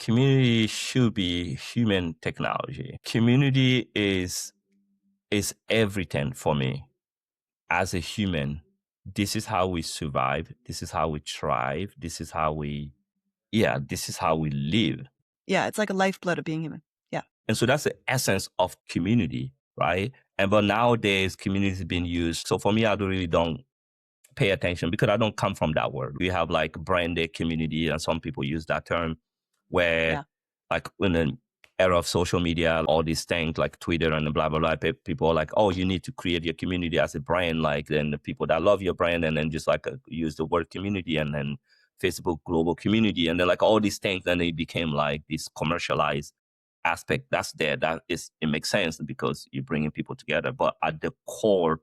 community should be human technology. Community is everything for me. As a human, this is how we survive. This is how we thrive. This is how we live. Yeah, it's like a lifeblood of being human. Yeah. And so that's the essence of community, right? But nowadays, community is being used. So for me, I don't pay attention because I don't come from that world. We have like branded community, and some people use that term where like in the era of social media, all these things like Twitter and blah, blah, blah, people are like, oh, you need to create your community as a brand. Like then the people that love your brand and then just like use the word community and then Facebook global community. And then like all these things, then they became like this commercialized aspect that's there. It makes sense because you're bringing people together. But at the core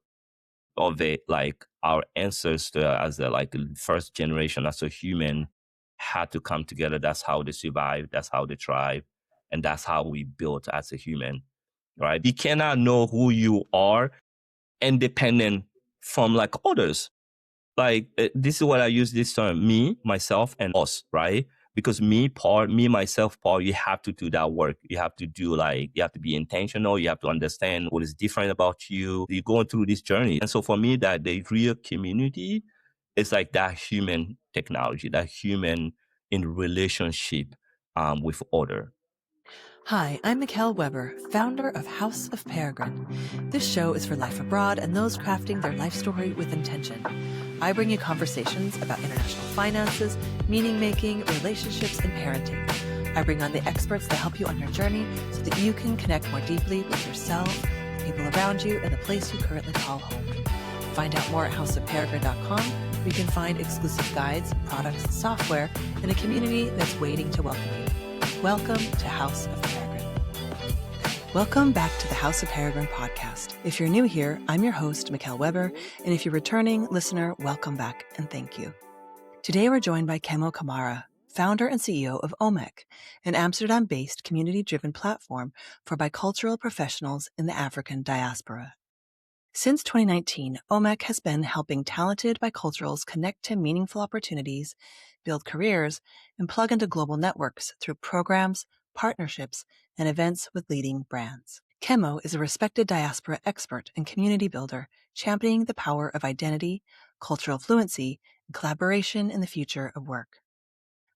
of it, like our ancestors as the like first generation as a human had to come together. That's how they survive. That's how they thrive. And that's how we built as a human, right? You cannot know who you are independent from like others. Like this is what I use this term, me, myself, and us, right? Because me, myself, Paul, you have to do that work. You have to you have to be intentional. You have to understand what is different about you. You're going through this journey. And so for me, that the real community is like that human technology, that human in relationship with other. Hi, I'm Mickelle Weber, founder of House of Peregrine. This show is for life abroad and those crafting their life story with intention. I bring you conversations about international finances, meaning-making, relationships, and parenting. I bring on the experts that help you on your journey so that you can connect more deeply with yourself, the people around you, and the place you currently call home. Find out more at houseofperegrine.com, where you can find exclusive guides, products, software, and a community that's waiting to welcome you. Welcome to House of Peregrine. Welcome back to the House of Peregrine podcast. If you're new here, I'm your host, Mickelle Weber, and if you're a returning listener, welcome back and thank you. Today we're joined by Kemo Camara, founder and CEO of Omek, an Amsterdam-based community-driven platform for bicultural professionals in the African diaspora. Since 2019, Omek has been helping talented biculturals connect to meaningful opportunities, build careers, and plug into global networks through programs, partnerships, and events with leading brands. Kemo is a respected diaspora expert and community builder, championing the power of identity, cultural fluency, and collaboration in the future of work.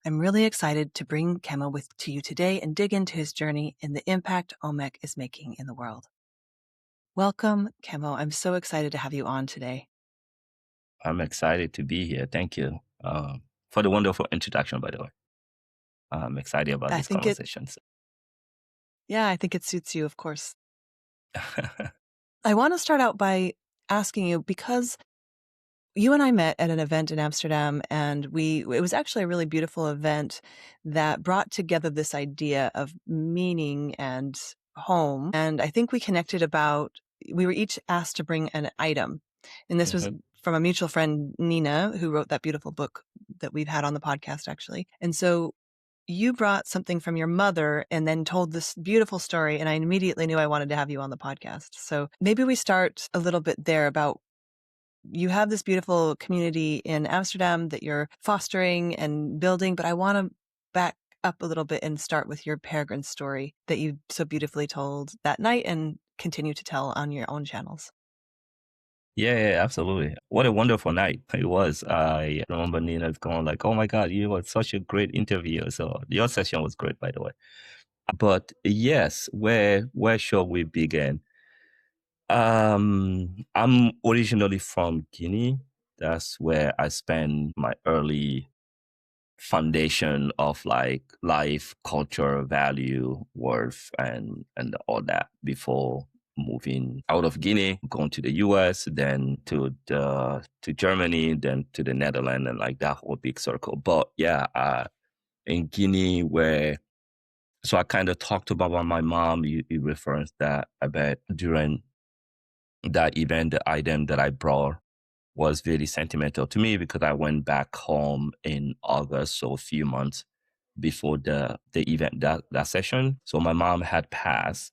I'm really excited to bring Kemo to you today and dig into his journey and the impact Omek is making in the world. Welcome, Kemo. I'm so excited to have you on today. I'm excited to be here. Thank you for the wonderful introduction, by the way. I'm excited about these conversations. I think it suits you, of course. I want to start out by asking you, because you and I met at an event in Amsterdam, and it was actually a really beautiful event that brought together this idea of meaning and home. And I think we connected we were each asked to bring an item. And this was from a mutual friend, Nina, who wrote that beautiful book that we've had on the podcast, actually. And so you brought something from your mother and then told this beautiful story, and I immediately knew I wanted to have you on the podcast. So maybe we start a little bit there about, you have this beautiful community in Amsterdam that you're fostering and building, but I want to back up a little bit and start with your Peregrine story that you so beautifully told that night and continue to tell on your own channels. Yeah, absolutely. What a wonderful night it was. I remember Nina's going like, oh my God, you were such a great interviewer. So your session was great, by the way. But yes, where shall we begin? I'm originally from Guinea. That's where I spent my early foundation of like life, culture, value, worth, and all that before moving out of Guinea, going to the US, then to Germany, then to the Netherlands, and like that whole big circle. But yeah, in Guinea, so I kind of talked about my mom. You referenced that. I bet during that event, the item that I brought was very sentimental to me because I went back home in August, so a few months before the event, that session. So my mom had passed.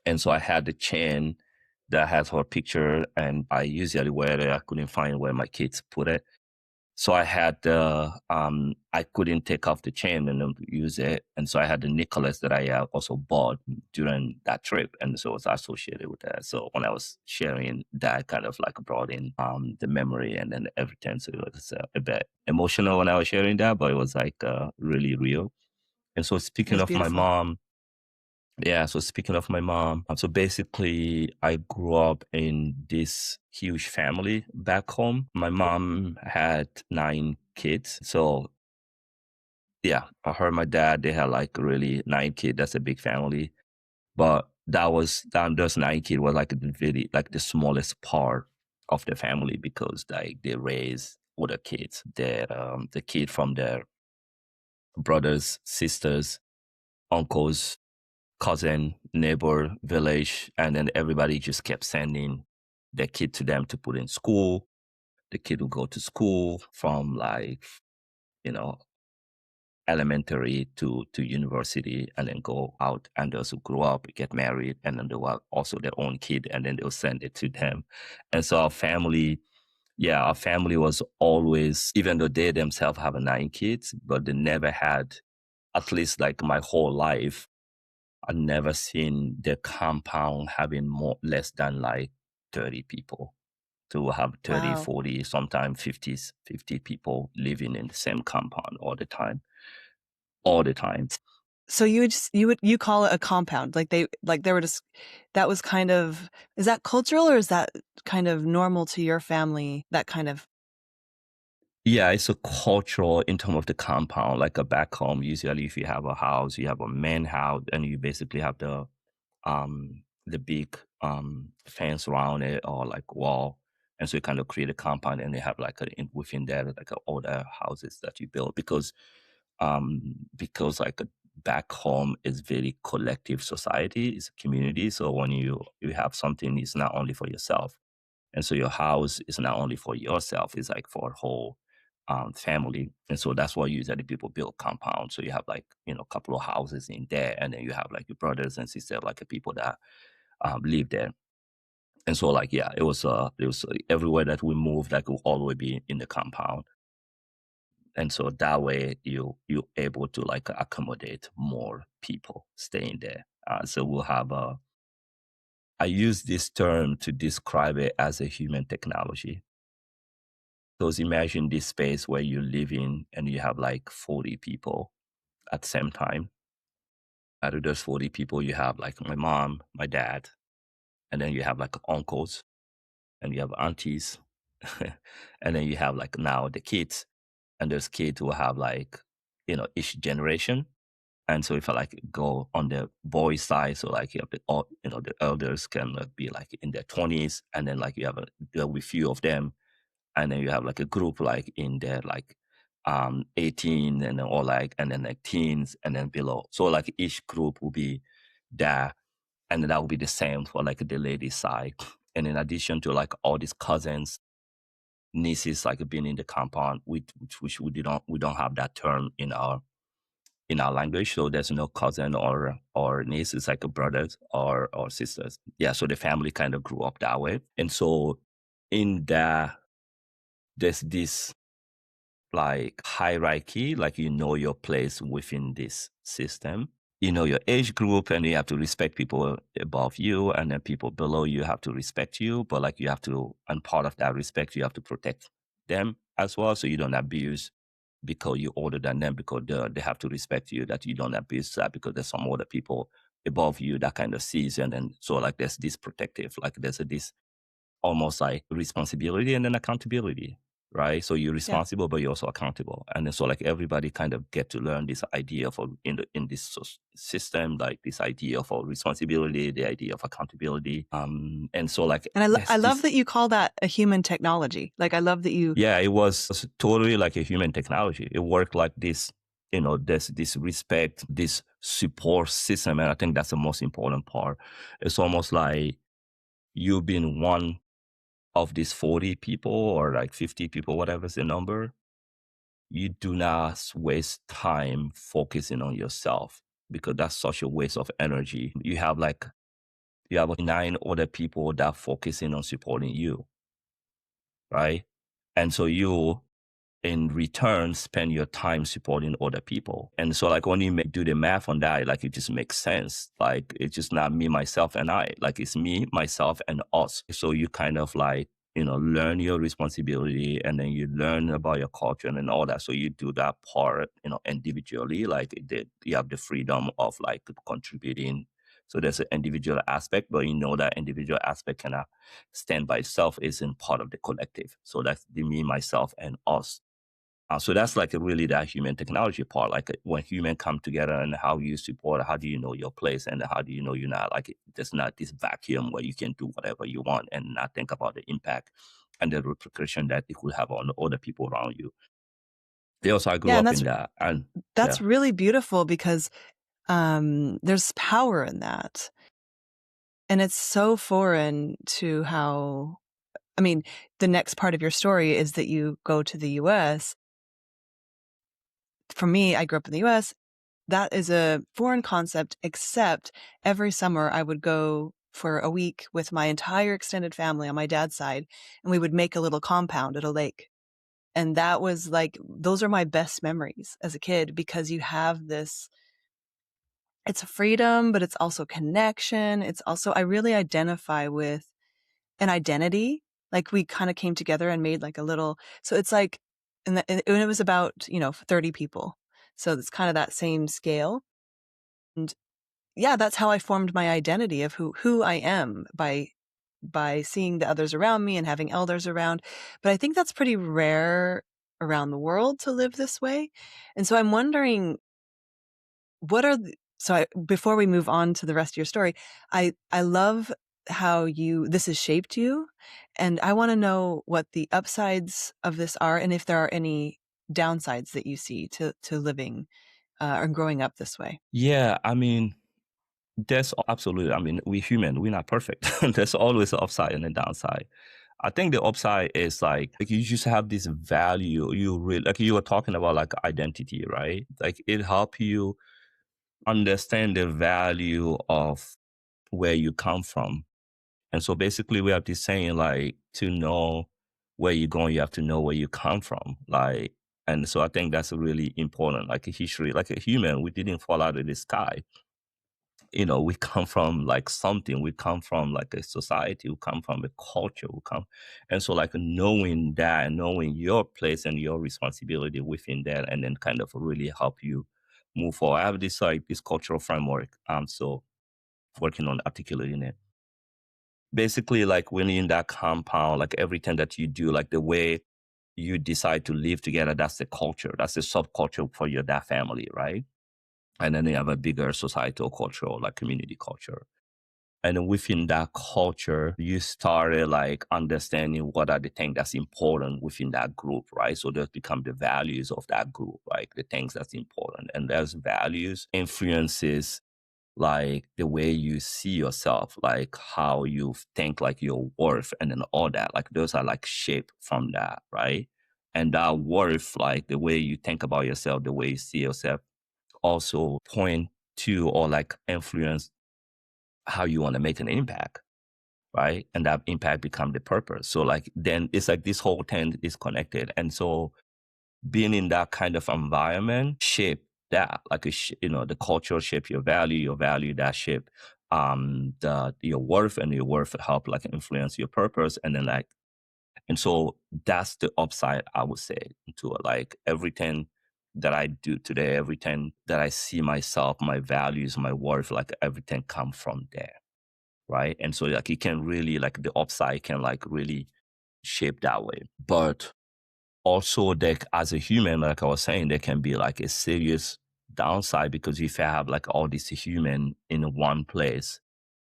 And so I had the chain that has her picture, and I usually wear it. I couldn't find where my kids put it. So I had I couldn't take off the chain and then use it, and so I had the necklace that I also bought during that trip, and so it's associated with that. So when I was sharing that, kind of like brought in the memory and then everything. So it was a bit emotional when I was sharing that, but it was like really real. And so It speaking was of my beautiful. mom, yeah, so speaking of my mom, so basically I grew up in this huge family back home. My mom had 9 kids. So yeah, her and my dad, they had like really 9 kids. That's a big family. But those 9 kids was like the smallest part of the family because like they raised other kids. The kid from their brothers, sisters, uncles, cousin, neighbor, village, and then everybody just kept sending their kid to them to put in school. The kid would go to school from like, you know, elementary to university and then go out, and those who grow up get married and then they were also their own kid and then they'll send it to them. And so our family was always, even though they themselves have 9 kids, but they never had, at least like my whole life, I've never seen the compound having less than like 30 people. To have 30, Wow. 40, sometimes 50 people living in the same compound all the time. All the time. So you call it a compound, like they were just, that was kind of, is that cultural or is that kind of normal to your family, that kind of? Yeah, it's a cultural in terms of the compound. Like a back home, usually if you have a house, you have a main house, and you basically have the big fence around it or like wall. And so you kind of create a compound, and they have like within there like other houses that you build because like back home is very collective society, it's a community. So when you have something, it's not only for yourself. And so your house is not only for yourself, it's like for a whole family. And so that's why usually people build compounds. So you have like, a couple of houses in there, and then you have like your brothers and sisters, like the people that live there. And so like, yeah, it was everywhere that we moved, like we'll always be in the compound. And so that way you're able to like accommodate more people staying there. So we'll have I use this term to describe it as a human technology. So imagine this space where you live in and you have like 40 people at the same time. Out of those 40 people, you have like my mom, my dad, and then you have like uncles, and you have aunties, and then you have like now the kids, and those kids will have like, each generation. And so if I like go on the boy side, so like you have the elders can like be like in their 20s, and then like you have there'll be few of them, and then you have like a group like in there like 18 and then or like and then like teens and then below. So like each group will be there, and then that will be the same for like the ladies side. And in addition to like all these cousins, nieces like being in the compound, which we don't have that term in our language. So there's no cousin or niece. It's like a brothers or sisters. Yeah. So the family kind of grew up that way. And so in that, there's this like hierarchy, like your place within this system. You know your age group, and you have to respect people above you, and then people below you have to respect you. But like you have to, and part of that respect, you have to protect them as well, so you don't abuse because you're older than them, because they have to respect you, that you don't abuse that because there's some other people above you that kind of sees. And then so like there's this protective, like there's this almost like responsibility and then accountability, right? So you're Yeah. responsible, but you're also accountable. And then so like everybody kind of get to learn this idea of in this system, like this idea of responsibility, the idea of accountability. And so like And I there's love this, that you call that a human technology. Like I love that you, yeah, it was totally like a human technology. It worked like this, there's this respect, this support system. And I think that's the most important part. It's almost like you've been one of these 40 people or like 50 people, whatever's the number. You do not waste time focusing on yourself, because that's such a waste of energy. You have 9 other people that are focusing on supporting you, right? And so in return spend your time supporting other people. And so like when you do the math on that, like it just makes sense. Like it's just not me, myself, and I. Like it's me, myself, and us. So you kind of like, learn your responsibility, and then you learn about your culture and all that. So you do that part, individually. Like you have the freedom of like contributing. So there's an individual aspect, but that individual aspect cannot stand by itself, isn't part of the collective. So that's the me, myself, and us. So that's like really that human technology part, like when humans come together and how you support, how do you know your place, and how do you know you're not like, there's not this vacuum where you can do whatever you want and not think about the impact and the repercussion that it could have on other people around you. So I grew Yeah, and up in that. And that's really beautiful because there's power in that. And it's so foreign to how, the next part of your story is that you go to the US. For me, I grew up in the US. That is a foreign concept, except every summer I would go for a week with my entire extended family on my dad's side, and we would make a little compound at a lake. And that was like, those are my best memories as a kid, because you have this, it's freedom, but it's also connection. It's also, I really identify with an identity. Like we kind of came together and made like a little, so it's like, and it was about, 30 people. So it's kind of that same scale. And yeah, that's how I formed my identity of who I am, by seeing the others around me and having elders around. But I think that's pretty rare around the world to live this way. And so I'm wondering, before we move on to the rest of your story, I love how this has shaped you. And I want to know what the upsides of this are, and if there are any downsides that you see to living or growing up this way. yeah, there's absolutely, we're human, we're not perfect. There's always an upside and a downside. I think the upside is like you just have this value. You really, like you were talking about like identity, right? Like it help you understand the value of where you come from. And so basically we have this saying like, to know where you're going, you have to know where you come from. Like, and so I think that's really important. Like a history, like a human, we didn't fall out of the sky. We come from like something, we come from like a society, we come from a culture, and so like knowing that and knowing your place and your responsibility within that, and then kind of really help you move forward. I have this cultural framework. So working on articulating it. Basically, like when you're in that compound, like everything that you do, like the way you decide to live together, that's the culture, that's the subculture for that family, right? And then you have a bigger societal culture, like community culture. And then within that culture, you started like understanding what are the things that's important within that group, right? So those become the values of that group, right? The things that's important. And those values influences like the way you see yourself, like how you think like your worth, and then all that. Like those are like shaped from that, right? And that worth, like the way you think about yourself, the way you see yourself, also point to or like influence how you want to make an impact, right? And that impact become the purpose. So like then it's like this whole thing is connected. And so being in that kind of environment shape that, like the culture shape your value that shape your worth, and your worth help like influence your purpose. And then like, and so that's the upside, I would say, to it. Like everything that I do today, everything that I see myself, my values, my worth, like everything come from there, right? And so like it can really, like the upside can like really shape that way. But also that as a human, like I was saying, there can be like a serious downside, because if you have like all these human in one place,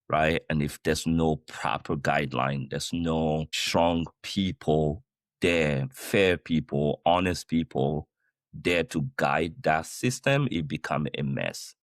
right? And if there's no proper guideline, there's no strong people there, fair people, honest people there to guide that system, it becomes a mess.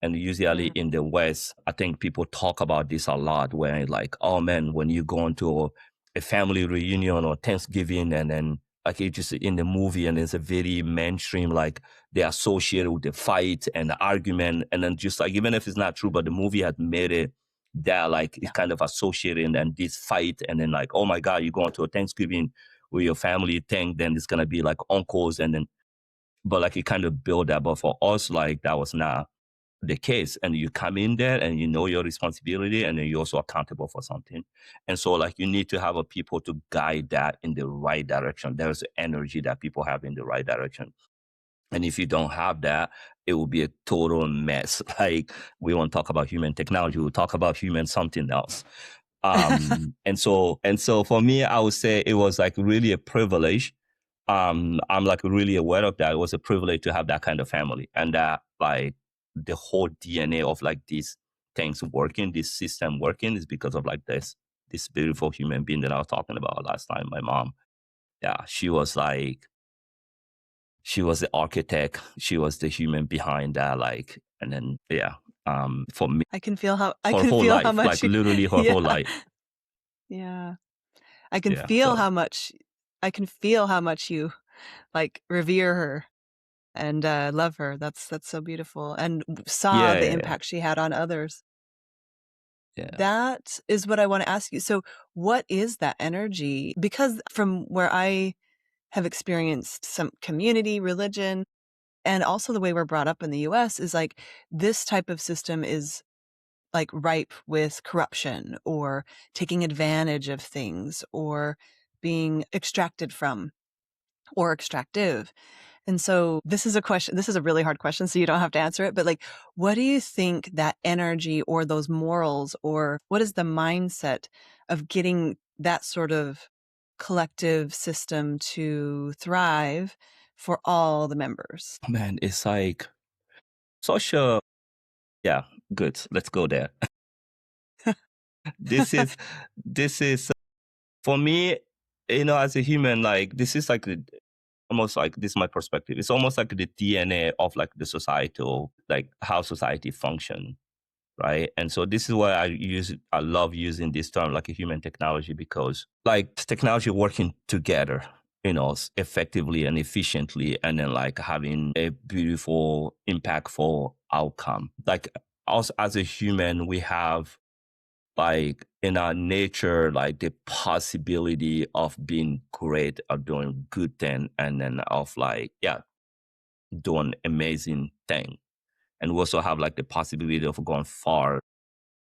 And usually in the West, I think people talk about this a lot, where like, oh man, when you go into a family reunion or Thanksgiving, and then like it's just in the movie, and it's a very mainstream, like they associate with the fight and the argument. And then just like, even if it's not true, but the movie had made it that like it's kind of associated and this fight. And then like, oh my God, you're going to a Thanksgiving with your family thing, then it's gonna be like uncles and then, but like you kind of build that. But for us, like that was not the case. And you come in there and you know your responsibility, and then you're also accountable for something. And so like you need to have a people to guide that in the right direction. There's energy that people have in the right direction. And if you don't have that, it will be a total mess. Like we won't talk about human technology, we'll talk about human something else. And so for me, I would say it was like really a privilege. I'm like really aware of that. It was a privilege to have that kind of family, and that like the whole DNA of like these things working, this system working, is because of like this beautiful human being that I was talking about last time. My mom, yeah, she was like, she was the architect. She was the human behind that. Like, and then yeah, for me, I can feel how her whole life, much like literally her yeah. whole life. Yeah. I can Yeah, feel so. how much you like revere her and love her. That's so beautiful, and saw the Yeah, impact she had on others. yeah. That is what I want to ask you. So what is that energy? Because from where I have experienced some community, religion, and also the way we're brought up in the US is like this type of system is like ripe with corruption or taking advantage of things or being extracted from or extractive. And so this is a really hard question, so you don't have to answer it. But like, what do you think that energy or those morals, or what is the mindset of getting that sort of collective system to thrive for all the members? Man, it's like such a, yeah, good. Let's go there. this is this is for me, as a human, like this is like almost like, this is my perspective. It's almost like the DNA of like the societal, like how society function, right? And so this is why I love using this term, like a human technology, because like technology working together, effectively and efficiently, and then like having a beautiful, impactful outcome. Like us as a human, we have like in our nature, like the possibility of being great or doing good thing, and then of like, yeah, doing amazing thing. And we also have like the possibility of going far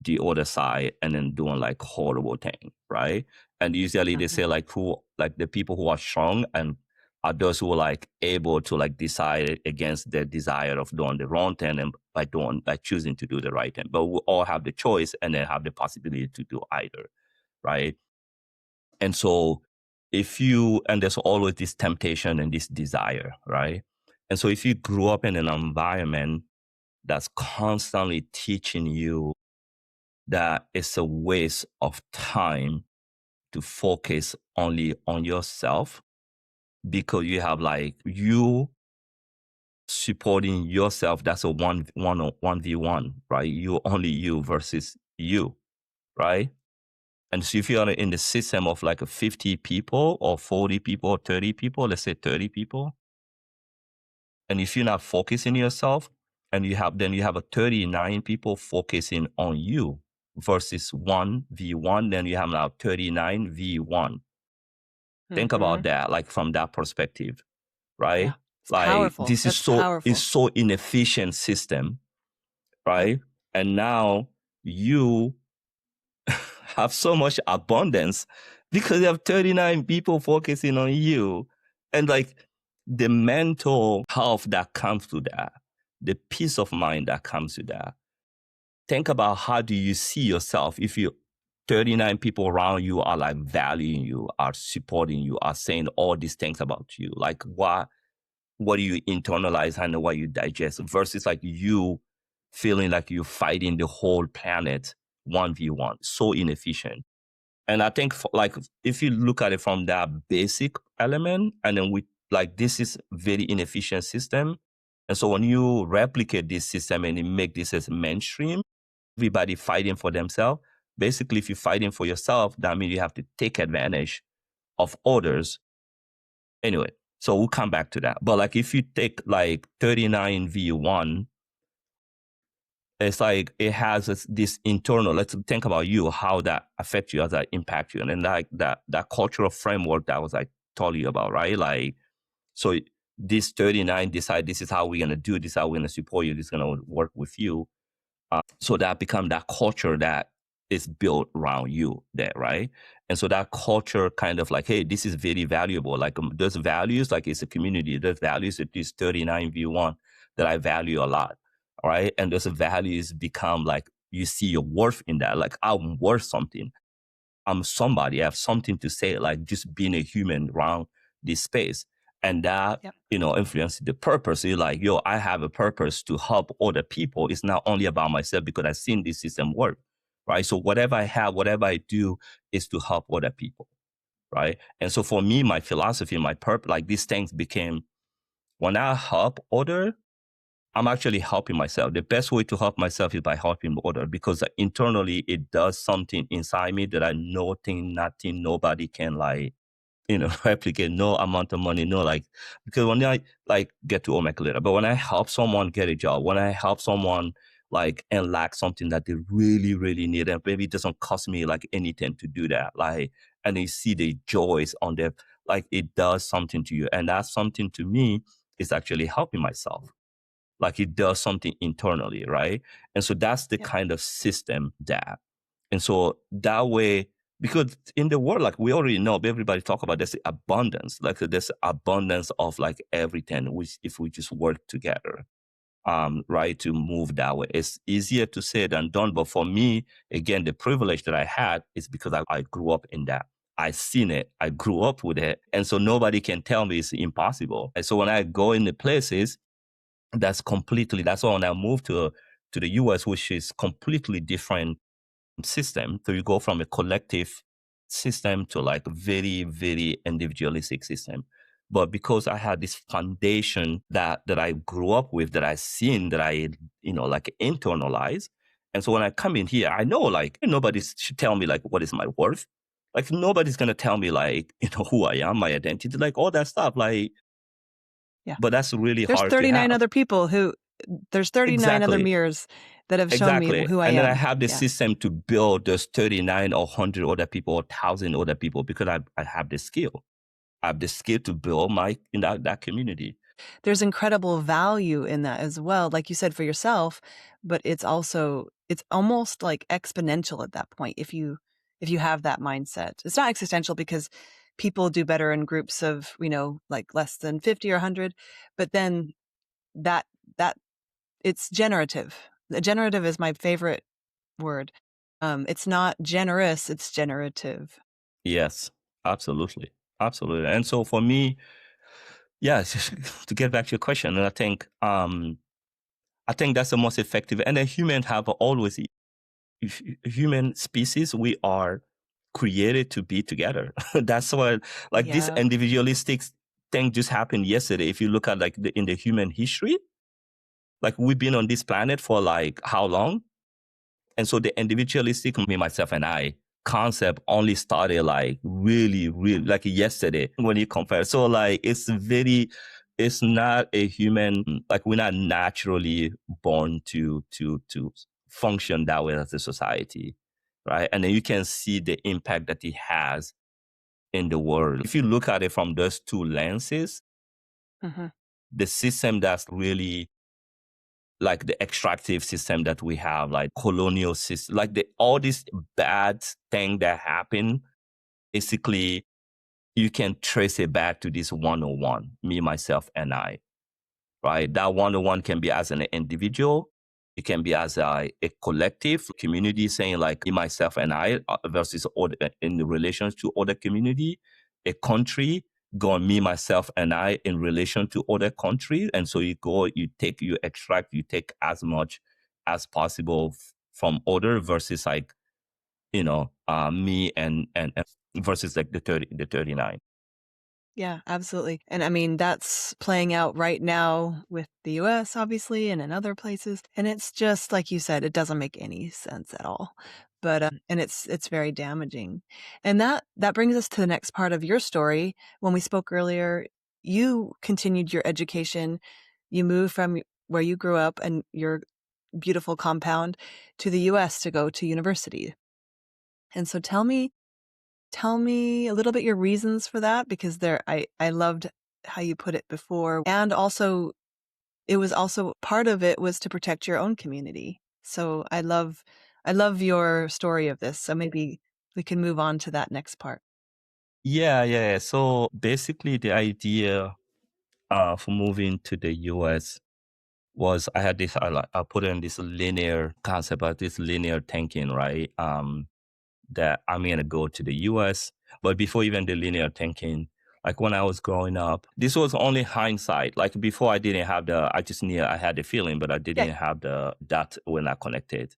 the other side and then doing like horrible thing, right? And usually they say like the people who are strong and are those who are like able to like decide against their desire of doing the wrong thing and by choosing to do the right thing. But we all have the choice and then have the possibility to do either, right? And so and there's always this temptation and this desire, right? And so if you grew up in an environment that's constantly teaching you that it's a waste of time to focus only on yourself, because you have like you supporting yourself, that's a 1v1, right? Only you versus you, right? And so if you're in the system of like 50 people or 40 people or 30 people, let's say 30 people, and if you're not focusing yourself, and you have a 39 people focusing on you versus 1v1, then you have now 39v1. Think about that, like from that perspective, right? Yeah, it's Like powerful. this is so inefficient system, right? And now you have so much abundance because you have 39 people focusing on you. And like the mental health that comes to that, the peace of mind that comes to that. Think about, how do you see yourself if 39 people around you are like valuing you, are supporting you, are saying all these things about you? Like what do you internalize and what you digest versus like you feeling like you're fighting the whole planet 1v1, so inefficient. And I think like if you look at it from that basic element, and then this is very inefficient system. And so when you replicate this system and you make this as mainstream, everybody fighting for themselves. Basically, if you're fighting for yourself, that means you have to take advantage of others. Anyway, so we'll come back to that. But like if you take like 39v1, it's like it has this internal, let's think about you, how that affects you, how that impact you. And then like that cultural framework that I was like told you about, right? Like, so this 39 decide this is how we're going to do this, how we're going to support you, this is going to work with you. So that become that culture that is built around you there, right? And so that culture kind of like, hey, this is very valuable. Like those values, like it's a community, there's values that this 39v1 that I value a lot, all right? And those values become like, you see your worth in that. Like I'm worth something. I'm somebody, I have something to say, like just being a human around this space. And that, Yep. Influence the purpose. You're like, yo, I have a purpose to help other people. It's not only about myself because I've seen this system work, right? So whatever I have, whatever I do is to help other people, right? And so for me, my philosophy, my purpose, like these things became, when I help other, I'm actually helping myself. The best way to help myself is by helping other, because internally it does something inside me that I nothing, nobody can like, replicate, no amount of money, no like, because when I like get to Omek later, but when I help someone get a job, when I help someone like and lack something that they really, really need, and maybe it doesn't cost me like anything to do that, like, and you see the joys on their, like it does something to you. And that's something to me is actually helping myself. Like it does something internally, right? And so that's the Yep. kind of system that, and so that way, because in the world, like we already know, everybody talk about this abundance, like there's abundance of like everything, which if we just work together, right, to move that way. It's easier to say than done. But for me, again, the privilege that I had is because I grew up in that. I seen it. I grew up with it. And so nobody can tell me it's impossible. And so when I go in the places, that's why when I moved to the US, which is completely different system. So you go from a collective system to like a very, very individualistic system. But because I had this foundation that I grew up with, that I seen, that I, like internalized. And so when I come in here, I know like nobody should tell me like what is my worth. Like nobody's gonna tell me like, who I am, my identity, like all that stuff. Like, Yeah. but that's really There's hard to 39 have. other people there's 39 other Exactly. mirrors that have shown me Exactly. who I And then I am. have the Yeah. system to build those 39 or 100 other people or 1,000 other people because I have the skill. I have the skill to build in that community. There's incredible value in that as well, like you said, for yourself, but it's almost like exponential at that point if you have that mindset. It's not existential because people do better in groups of, like less than 50 or 100, but then that it's generative. Generative is my favorite word. It's not generous, it's generative. Yes, absolutely. Absolutely. And so for me, yes, to get back to your question, and I think that's the most effective. And then humans have always, human species, we are created to be together. That's why, like this Yeah. individualistic thing just happened yesterday. If you look at like in the human history, like we've been on this planet for like how long? And so the individualistic, me, myself, and I concept only started like really, really like yesterday when you compare. So like it's not a human, like we're not naturally born to function that way as a society, right? And then you can see the impact that it has in the world. If you look at it from those two lenses, Mm-hmm. the system that's really like the extractive system that we have, like colonial system, like all these bad thing that happen, basically you can trace it back to this 101, me, myself, and I, right? That 101 can be as an individual. It can be as a collective community saying like me, myself, and I versus in relation to other community, a country going me, myself, and I in relation to other countries. And so you go, you extract, you take as much as possible from other versus like, me and versus like the 39. Yeah, absolutely. And I mean, that's playing out right now with the US, obviously, and in other places. And it's just like you said, it doesn't make any sense at all. But and it's very damaging. And that brings us to the next part of your story. When we spoke earlier, you continued your education. You moved from where you grew up and your beautiful compound to the US to go to university. And so tell me tell me a little bit your reasons for that? Because I loved how you put it before. And also, it was also part of it was to protect your own community. So I love your story of this. So maybe we can move on to that next part. Yeah. So basically, the idea for moving to the US was I had this, I put in this linear concept of this linear thinking, right? That I'm going to go to the US. But before even the linear thinking, like when I was growing up, this was only hindsight. Like before I didn't have I just knew I had the feeling, but I didn't have that when I connected.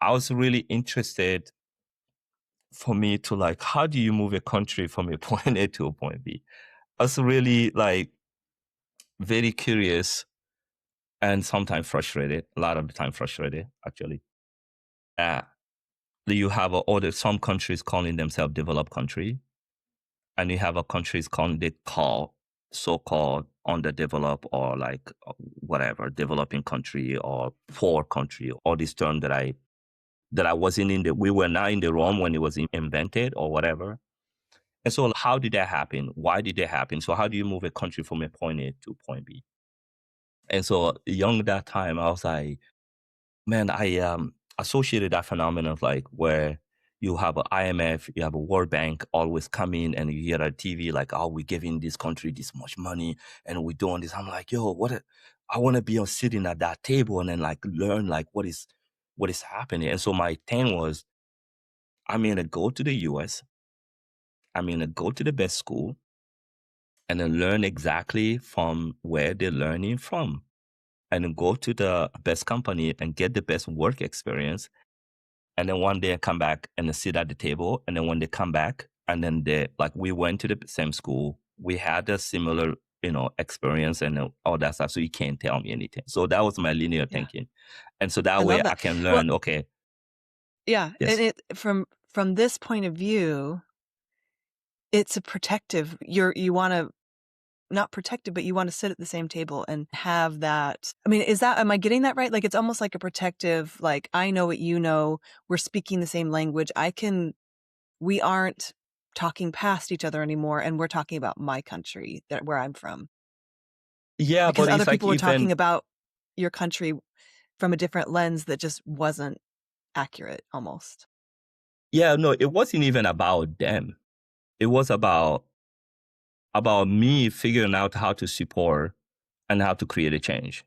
I was really interested for me to like, how do you move a country from a point A to a point B? I was really like very curious and sometimes frustrated, a lot of the time frustrated, actually. You have some countries calling themselves developed country, and you have countries they call so-called underdeveloped or like whatever, developing country or poor country, all these terms that I wasn't we were not in the room when it was invented or whatever. And so how did that happen? Why did that happen? So how do you move a country from a point A to point B? And so young that time, I was like, man, I associated that phenomenon of like where you have an IMF, you have a World Bank always coming and you hear on TV like, oh, we're giving this country this much money and we're doing this. I'm like, yo, I want to be sitting at that table and then like learn like what is happening. And so my thing was, I'm going to go to the US. I'm going to go to the best school and then learn exactly from where they're learning from, and then go to the best company and get the best work experience. And then one day I come back and they sit at the table. And then when they come back and then we went to the same school, we had a similar, experience and all that stuff. So you can't tell me anything. So that was my linear thinking. And so that way I can learn, okay. Yeah. Yes. And from this point of view, it's a protective, you want to, not protected, but you want to sit at the same table and have that. I mean, am I getting that right? Like, it's almost like a protective, like, I know what you know, we're speaking the same language. We aren't talking past each other anymore. And we're talking about my country, where I'm from. Yeah, because but other it's people were like talking about your country from a different lens that just wasn't accurate almost. Yeah, no, it wasn't even about them. It was about me figuring out how to support and how to create a change,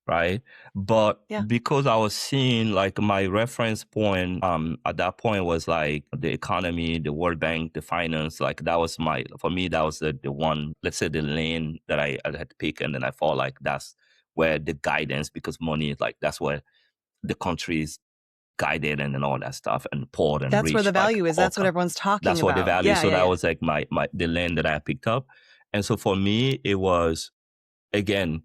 right? But because I was seeing like my reference point at that point was like the economy, the World Bank, the finance, like that was for me, that was the one, let's say the lane that I had to pick. And then I felt like that's where the guidance, because money is like, that's where the country's guided and all that stuff, and poor and that's rich. Where the value is. That's what everyone's talking about. That's what the value is. So that was like the lane that I picked up. And so for me, it was, again,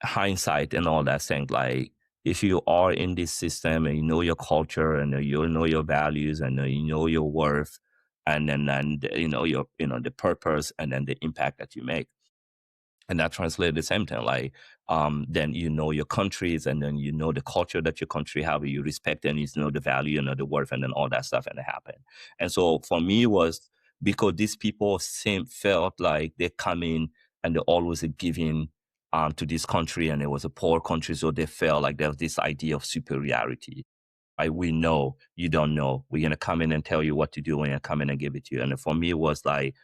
hindsight and all that thing. Like, if you are in this system and you know your culture and you know your values and you know your worth, and then you know your the purpose and then the impact that you make, and that translates the same thing. Like, then you know your countries, and then you know the culture that your country have. You respect and you know the value, you know the worth, and then all that stuff, and it happened. And so for me, it was because these people felt like they come in and they're always giving to this country, and it was a poor country, so they felt like there was this idea of superiority. Like, we know, you don't know. We're going to come in and tell you what to do, and come in and give it to you. And for me, it was like,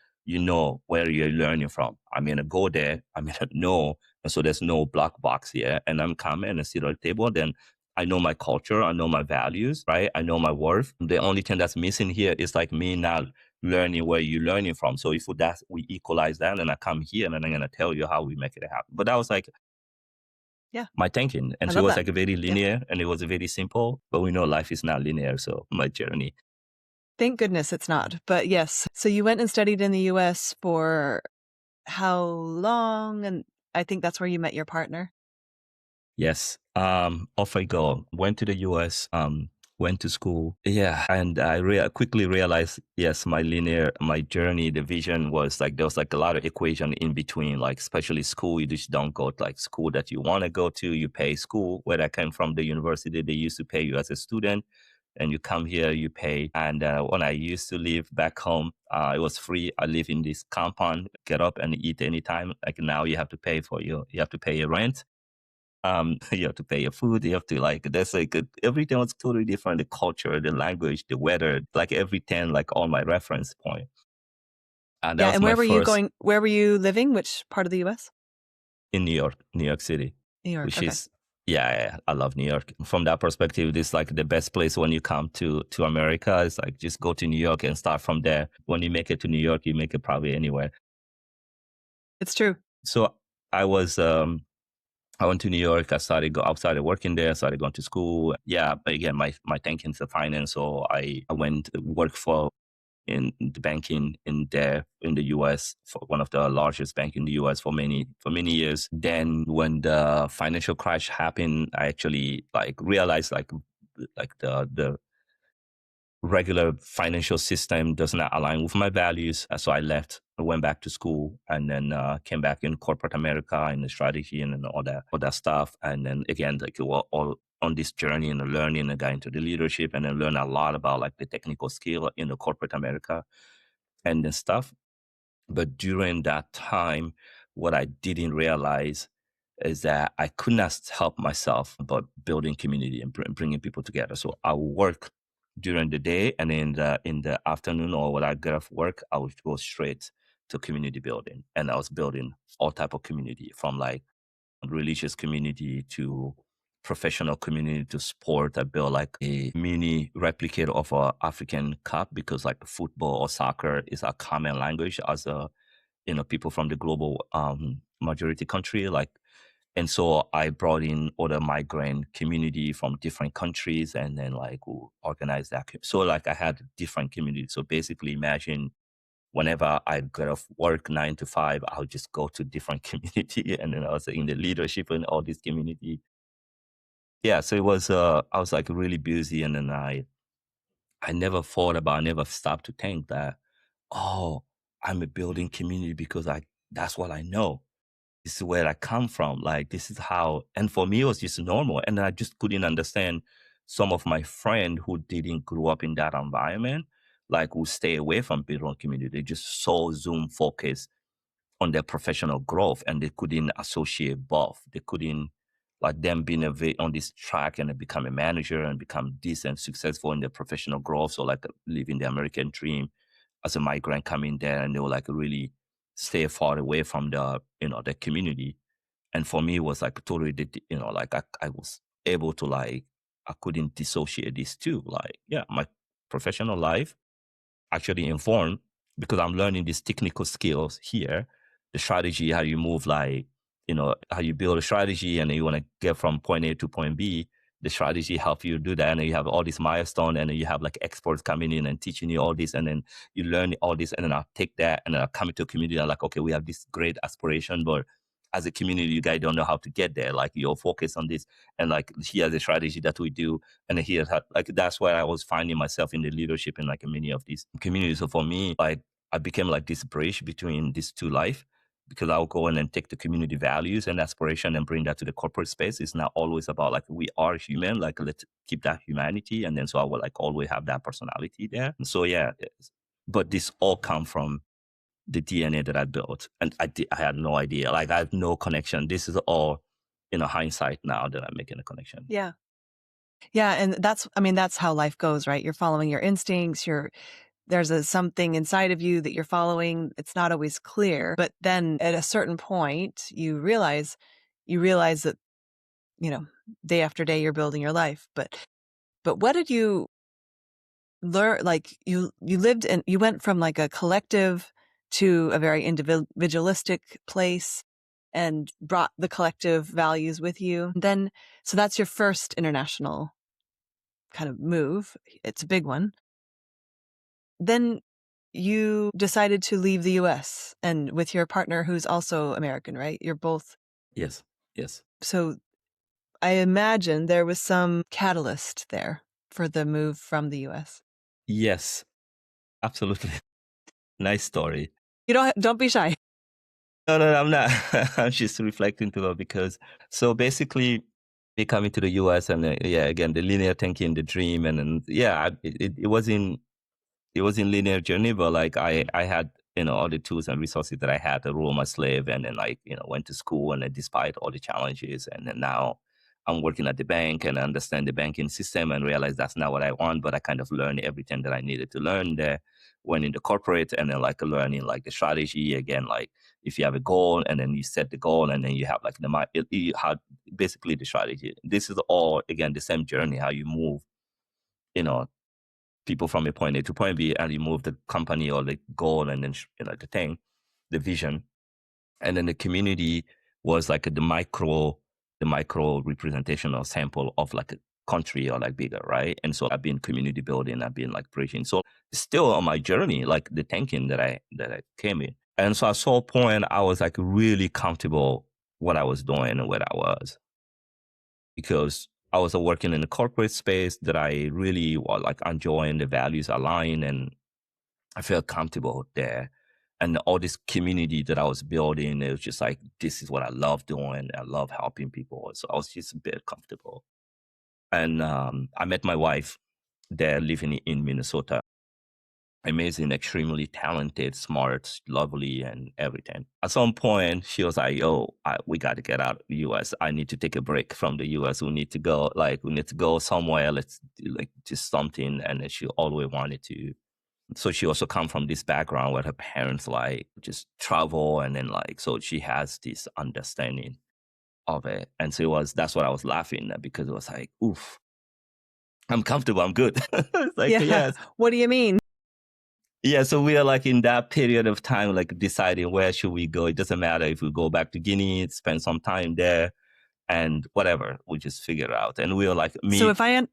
where you're learning from. I'm going to go there. I'm going to know. And so there's no black box here. And I'm coming and sit at the table. Then I know my culture. I know my values, right? I know my worth. The only thing that's missing here is like me not learning where you're learning from. So if we equalize that, and I come here and then I'm going to tell you how we make it happen. But that was like, my thinking. And so it was like a very linear and it was very simple, but we know life is not linear. So my journey. Thank goodness it's not. But yes. So you went and studied in the US for how long? And I think that's where you met your partner. Yes. Off I go. Went to the US, went to school. Yeah. And I quickly realized, yes, my journey, the vision was like, there was like a lot of equation in between, like especially school. You just don't go to like school that you want to go to. You pay school. Where I came from, the university, they used to pay you as a student. And you come here, you pay. And when I used to live back home, it was free. I live in this compound, get up and eat anytime. Like now you have to pay you have to pay your rent. You have to pay your food. You have to everything was totally different. The culture, the language, the weather, like everything, like all my reference point. And that Yeah, was and my where were you first going? Where were you living? Which part of the U.S.? in New York City, New York. which Okay. is yeah, I love New York. From that perspective, this is like the best place when you come to America. It's like just go to New York and start from there. When you make it to New York, you make it probably anywhere. It's true. So I was I went to New York. I started working there. I started going to school. Yeah, but again, my thinking is finance. So I went to work for in the banking in the US for one of the largest bank in the US for many years. Then when the financial crash happened, I actually realized the regular financial system does not align with my values. So I left. I went back to school and then came back in corporate America and the strategy and then all that stuff. And then again, we're all on this journey and learning and got into the leadership and then learn a lot about the technical skill in the corporate America and then stuff. But during that time, what I didn't realize is that I could not help myself but building community and bringing people together. So I would work during the day, and in the afternoon or when I get off work, I would go straight to community building, and I was building all type of community from religious community to professional community to sport. I built a mini replicate of a African Cup because football or soccer is a common language as people from the global majority country. And so I brought in other migrant community from different countries and then we organized that. So I had different communities. So basically imagine whenever I get off work 9 to 5, I'll just go to different community and then I was in the leadership in all this community. Yeah, so it was I was really busy and then I never stopped to think that, oh, I'm a building community because that's what I know. This is where I come from. This is how, and for me, it was just normal. And I just couldn't understand some of my friends who didn't grow up in that environment, who stay away from building community. They just so Zoom focused on their professional growth and they couldn't associate both. They couldn't, them being on this track and become a manager and become decent, successful in their professional growth. So living the American dream as a migrant coming there and they will really stay far away from the community. And for me, it was totally, I was able to I couldn't dissociate these two. My professional life actually informed because I'm learning these technical skills here, the strategy, how you move, how you build a strategy and then you want to get from point A to point B. The strategy help you do that. And then you have all these milestones and then you have experts coming in and teaching you all this. And then you learn all this and then I'll take that and then I'll come into a community and okay, we have this great aspiration, but as a community, you guys don't know how to get there. You're focused on this and here's the strategy that we do. And here's how, that's where I was finding myself in the leadership in many of these communities. So for me, I became this bridge between these two life because I'll go in and take the community values and aspiration and bring that to the corporate space. It's not always about we are human, let's keep that humanity. And then so I will always have that personality there. And so yeah, but this all come from the DNA that I built. And I had no idea. I have no connection. This is all hindsight now that I'm making a connection. Yeah. Yeah. And that's how life goes, right? You're following your instincts. There's something inside of you that you're following. It's not always clear. But then at a certain point, you realize that, day after day, you're building your life. But what did you learn? You lived and you went from a collective to a very individualistic place and brought the collective values with you. Then, so that's your first international kind of move. It's a big one. Then you decided to leave the US and with your partner who's also American, right? You're both. Yes. So I imagine there was some catalyst there for the move from the US. Yes, absolutely. Nice story. You don't be shy. No, I'm not. I'm just reflecting to that because so basically Me coming to the US and again, the linear thinking, the dream. And then, it wasn't linear journey, but like I had, all the tools and resources that I had to rule my slave, and then like, went to school, and then despite all the challenges, and then now I'm working at the bank and I understand the banking system and realize that's not what I want, but I kind of learned everything that I needed to learn there. Went into corporate and then like learning like the strategy again, like if you have a goal and then you set the goal and then you have like how basically the strategy. This is all again the same journey, how you move, you know, people from a point A to point B, and you move the company or the goal and then the thing, the vision, and then the community was like the micro representation or sample of like a country or like bigger, right? And so I've been community building, I've been like bridging. So still on my journey, like the thinking that I came in. And so at some point I was like really comfortable what I was doing and where I was, because I was working in a corporate space that I really was like enjoying, the values align, and I felt comfortable there. And all this community that I was building, it was just like, this is what I love doing. I love helping people. So I was just a bit comfortable. And I met my wife there living in Minnesota. Amazing, extremely talented, smart, lovely, and everything. At some point, she was like, "Yo, we got to get out of the U.S. I need to take a break from the U.S. We need to go somewhere. Let's do like just something." And then she always wanted to. So she also come from this background where her parents like just travel, and then like so she has this understanding of it. And so that's what I was laughing at, because it was like, oof, I'm comfortable, I'm good. It's like, yes. What do you mean? Yeah, so we are like in that period of time, like deciding where should we go. It doesn't matter if we go back to Guinea, spend some time there, and whatever, we just figure it out. And we were like, So if I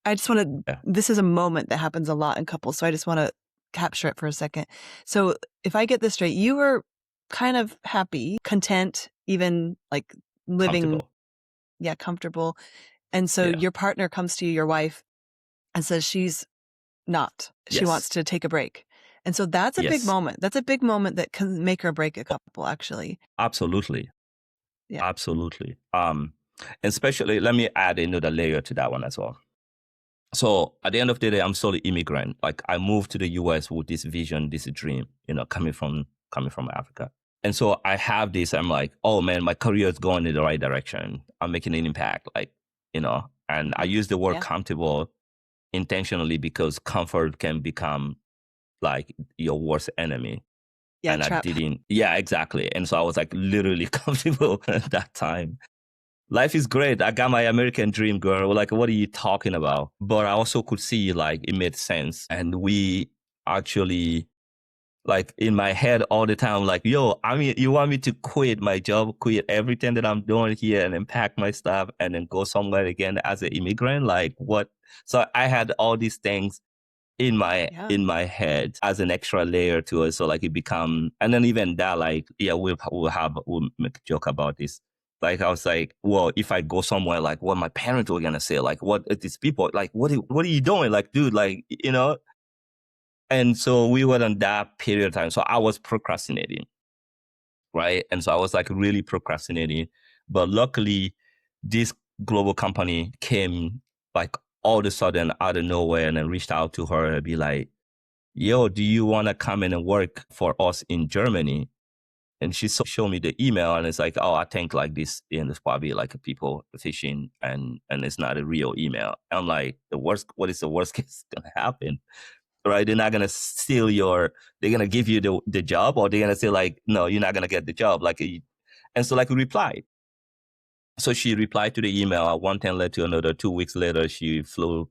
just want to, this is a moment that happens a lot in couples, so I just want to capture it for a second. So if I get this straight, you were kind of happy, content, even like living, comfortable. And so your partner comes to you, your wife, and says she's not. She wants to take a break. And so that's a big moment. That's a big moment that can make or break a couple, actually. Absolutely. Yeah. Absolutely. And especially, let me add another layer to that one as well. So at the end of the day, I'm still an immigrant. Like I moved to the US with this vision, this dream, coming from Africa. And so I have this, I'm like, oh man, my career is going in the right direction. I'm making an impact, like, and I use the word comfortable intentionally, because comfort can become like your worst enemy. Yeah, and trap. I didn't. Yeah, exactly. And so I was like literally comfortable at that time. Life is great. I got my American dream, girl. Like, what are you talking about? But I also could see like it made sense. And we actually, like in my head all the time, like, yo, I mean, you want me to quit my job, quit everything that I'm doing here and then pack my stuff and then go somewhere again as an immigrant? Like what? So I had all these things in my head as an extra layer to it. So like it become, and then even that, like, we'll make a joke about this. Like I was like, well, if I go somewhere, like what my parents were gonna say, like what these people, like what are you doing? Like, dude, like, And so we were on that period of time. So I was procrastinating, right? And so I was like really procrastinating. But luckily, this global company came like all of a sudden out of nowhere and then reached out to her and be like, yo, do you want to come in and work for us in Germany? And she showed me the email and it's like, oh, I think like this, and it's probably like people phishing and it's not a real email. I'm like, what is the worst case going to happen? Right? They're not going to steal they're going to give you the job, or they're going to say like, no, you're not going to get the job. Like, and so like we replied. So she replied to the email. One thing led to another. 2 weeks later, she flew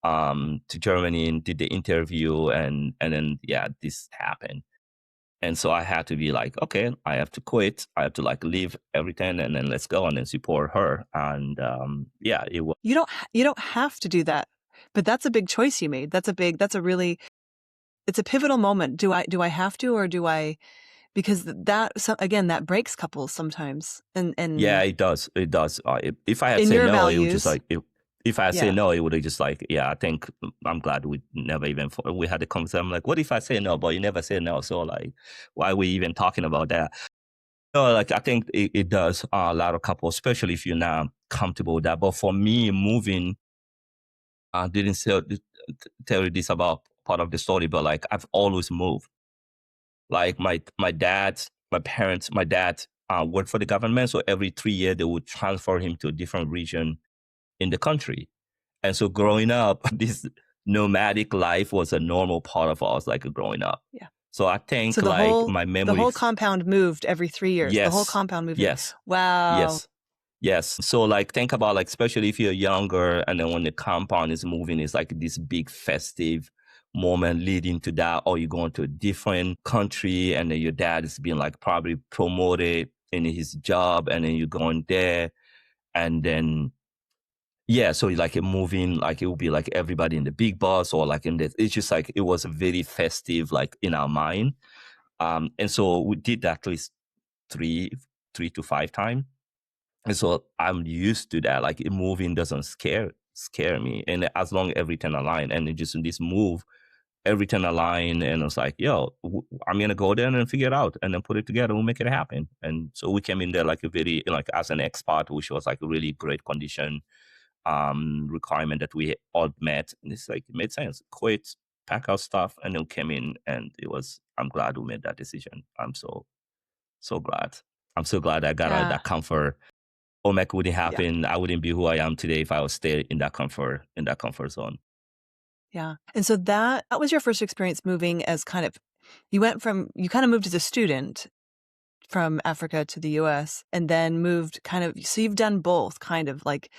to Germany and did the interview, and then this happened. And so I had to be like, okay, I have to quit. I have to like leave everything and then let's go and then support her. And it was. You don't have to do that, but that's a big choice you made. It's a pivotal moment. Do I have to, or do I? Because that breaks couples sometimes. And yeah, it does. It does. If I had said no, values, it would just like if I say no, it would have just like, I think I'm glad we never even, we had the conversation. I'm like, what if I say no, but you never say no? So like, why are we even talking about that? No, like I think it does a lot of couples, especially if you're now comfortable with that. But for me, moving, I didn't tell you this about part of the story, but like I've always moved. Like my dad, my parents, my dad worked for the government. So every 3 years, they would transfer him to a different region in the country. And so growing up, this nomadic life was a normal part of us, like growing up. Yeah. So I think So my memories. the whole compound moved every 3 years. Yes. The whole compound moved. Yes. Wow. Yes. So like think about like, especially if you're younger, and then when the compound is moving, it's like this big festive moment leading to that, or you're going to a different country and then your dad is being like probably promoted in his job, and then you're going there, and then so like moving, like it would be like everybody in the big bus, or like it's just like it was very festive, like in our mind. And so we did that at least 3 to 5 times. And so I'm used to that. Like moving doesn't scare me. And as long as everything aligned, and it just in this move, everything aligned, and it's like, yo, I'm gonna go there and figure it out, and then put it together. We'll make it happen. And so we came in there like a very, like as an expat, which was like a really great condition, requirement that we all met. And it's like, it made sense. Quit, pack our stuff, and then came in, and I'm glad we made that decision. I'm so glad. I'm so glad I got out of that comfort. Omek wouldn't happen. Yeah. I wouldn't be who I am today if I was stay in that comfort zone. Yeah. And so that was your first experience moving as kind of, you kind of moved as a student from Africa to the US, and then moved kind of, so you've done both, kind of like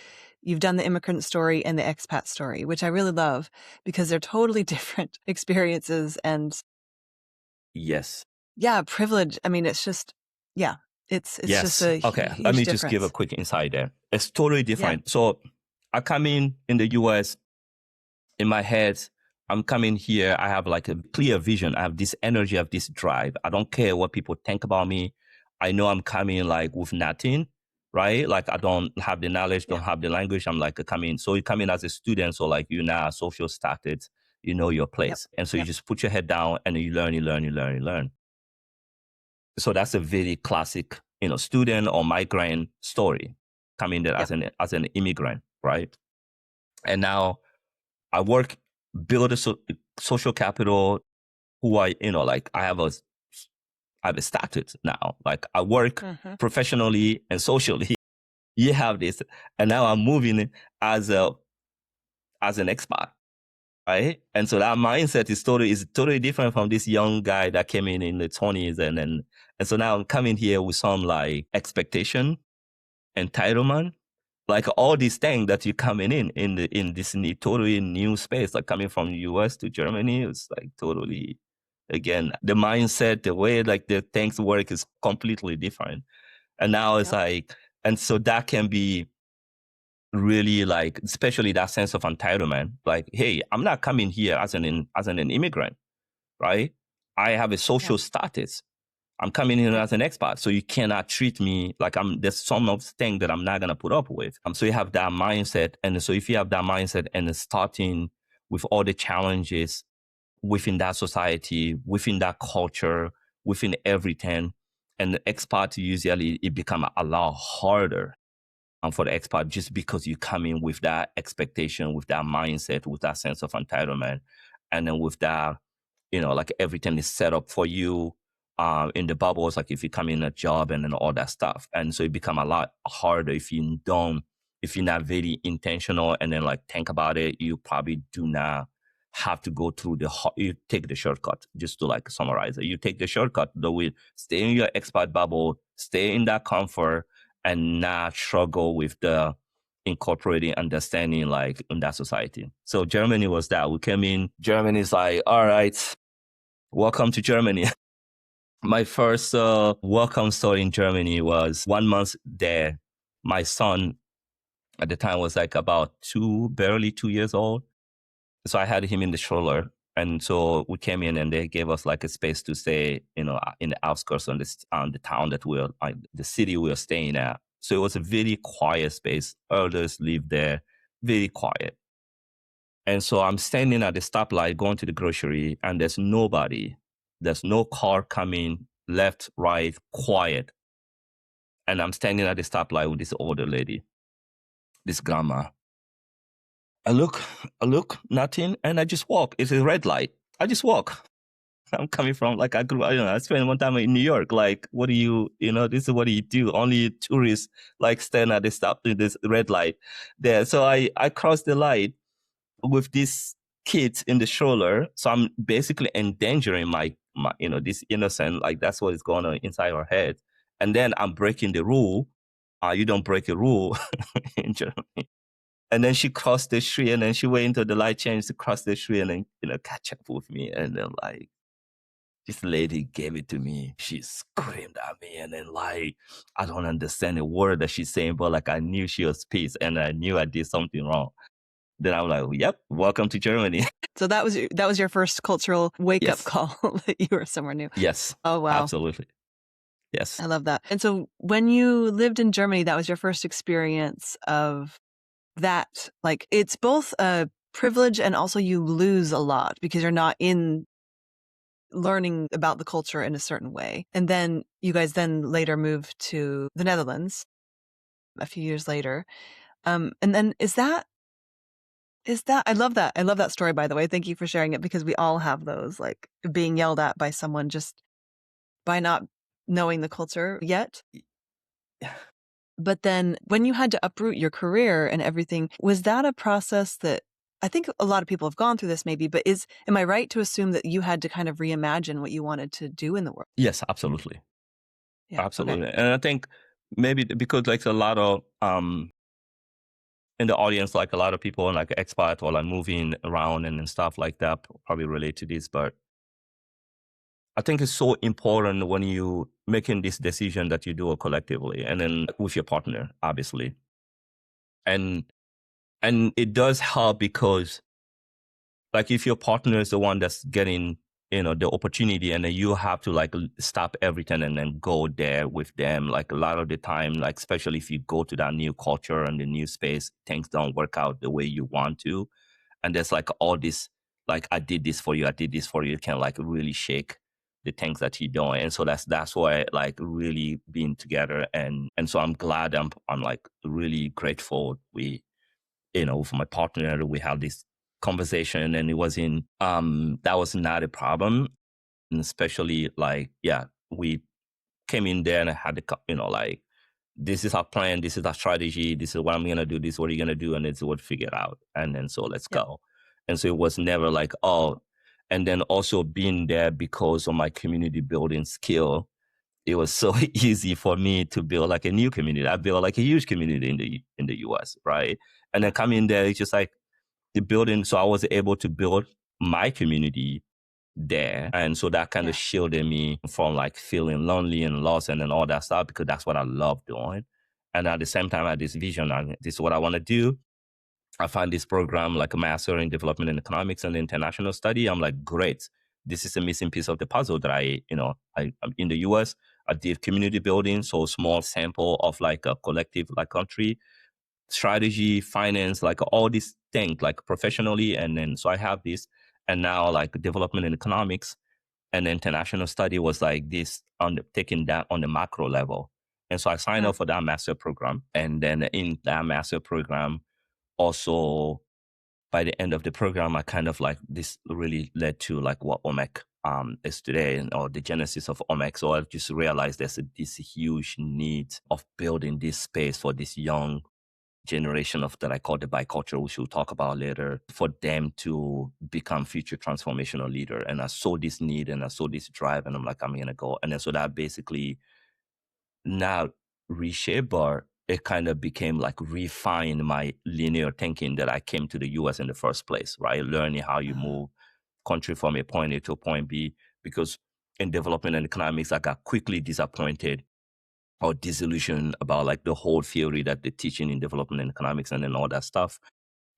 you've done the immigrant story and the expat story, which I really love because they're totally different experiences. And yes. Yeah, privilege. I mean, it's just, it's just a okay. huge Let me difference. Just give a quick insight there. It's totally different. Yeah. So I come in the US, in my head, I'm coming here. I have like a clear vision. I have this energy, I have this drive. I don't care what people think about me. I know I'm coming like with nothing, right? Like I don't have the knowledge, don't have the language. I'm like coming. So you come in as a student. So like you now social status, you know your place. And so you just put your head down and you learn. So that's a very classic, student or migrant story, coming there as an immigrant, right? And now I work, build a social capital. I have a status now. Like I work professionally and socially. You have this, and now I'm moving as an expat, right? And so that mindset is totally different from this young guy that came in the 20s, and so now I'm coming here with some like expectation, entitlement. Like all these things that you're coming in this totally new space, like coming from US to Germany, it's like totally, again, the mindset, the way like the things work is completely different. And now it's like, and so that can be really like, especially that sense of entitlement. Like, hey, I'm not coming here as an immigrant, right? I have a social status. I'm coming in as an expat, so you cannot treat me like there's some of things that I'm not going to put up with. So you have that mindset. And so if you have that mindset and starting with all the challenges within that society, within that culture, within everything, and the expat, usually it becomes a lot harder for the expat, just because you come in with that expectation, with that mindset, with that sense of entitlement. And then with that, like everything is set up for you. In the bubbles, like if you come in a job and then all that stuff. And so it become a lot harder if you're not very intentional and then like think about it. You probably do not have to go through you take the shortcut. Just to like summarize it, you take the shortcut, stay in your expat bubble, stay in that comfort, and not struggle with the incorporating understanding like in that society. So Germany was that. We came in, Germany's like, all right, welcome to Germany. My first welcome story in Germany was 1 month there. My son at the time was like about barely 2 years old. So I had him in the stroller. And so we came in and they gave us like a space to stay, in the outskirts on the town the city we were staying at. So it was a very quiet space. Elders lived there, very quiet. And so I'm standing at the stoplight going to the grocery, and there's nobody. There's no car coming, left, right, quiet. And I'm standing at the stoplight with this older lady. this grandma. I look, nothing, and I just walk. It's a red light. I just walk. I'm coming from, like, I spent one time in New York. Like, what do you, this is what do you do? Only tourists, like, stand at the stop in this red light there. So I crossed the light with this kid in the stroller. So I'm basically endangering my this innocent, like, that's what is going on inside her head. And then I'm breaking the rule. You don't break a rule in Germany. And then she crossed the street, and then she went into the light change to cross the street and then, catch up with me. And then, like, this lady gave it to me. She screamed at me, and then, like, I don't understand a word that she's saying, but, like, I knew she was pissed, and I knew I did something wrong. Then I'm like, yep, welcome to Germany. So that was your first cultural wake-up call that you were somewhere new. Yes. Oh, wow. Absolutely. Yes. I love that. And so when you lived in Germany, that was your first experience of that. Like, it's both a privilege and also you lose a lot because you're not in learning about the culture in a certain way. And then you guys then later moved to the Netherlands a few years later. And then is that, I love that. I love that story, by the way. Thank you for sharing it, because we all have those, like, being yelled at by someone just by not knowing the culture yet. But then when you had to uproot your career and everything, was that a process that, I think a lot of people have gone through this maybe, but am I right to assume that you had to kind of reimagine what you wanted to do in the world? Yes, absolutely. Yeah, absolutely. Okay. And I think maybe because, like, a lot of in the audience, like, a lot of people like expat or like moving around and stuff like that probably relate to this. But I think it's so important when you making this decision that you do it collectively, and then with your partner, obviously. And it does help because, like, if your partner is the one that's getting, the opportunity, and then you have to, like, stop everything and then go there with them. Like, a lot of the time, like, especially if you go to that new culture and the new space, things don't work out the way you want to. And there's, like, all this, like, I did this for you, it can, like, really shake the things that you're doing. And so that's why, like, really being together. And so I'm glad, I'm like really grateful with my partner, we had this conversation, and it wasn't that was not a problem. And especially, like, we came in there and I had like, this is our plan, this is our strategy, this is what I'm gonna do, this is what you're gonna do, and it's what figure out. And then so let's go. And so it was never like, oh. And then also being there because of my community building skill, it was so easy for me to build, like, a new community. I built, like, a huge community in the US, right? And then coming there, it's just like the building. So I was able to build my community there. And so that kind of shielded me from, like, feeling lonely and lost and then all that stuff, because that's what I love doing. And at the same time, I had this vision, and this is what I want to do. I found this program, like a master in development and economics and international study. I'm like, great. This is a missing piece of the puzzle that I'm in the US. I did community building, so small sample of, like, a collective, like, country strategy, finance, like, all these things, like, professionally. And then so I have this, and now, like, development and economics and international study was like this taking that on the macro level. And so I signed up for that master program, and then in that master program, also by the end of the program, I kind of, like, this really led to, like, what Omek is today, or the genesis of Omek. So I just realized there's this huge need of building this space for this young generation of that I call the bicultural, which we'll talk about later, for them to become future transformational leader. And I saw this need and I saw this drive, and I'm like, I'm going to go. And then so that basically not reshape, but it kind of became, like, refine my linear thinking that I came to the US in the first place, right? Learning how you move country from a point A to a point B. Because in development and economics, I got quickly disappointed or disillusioned about, like, the whole theory that they're teaching in development and economics and then all that stuff.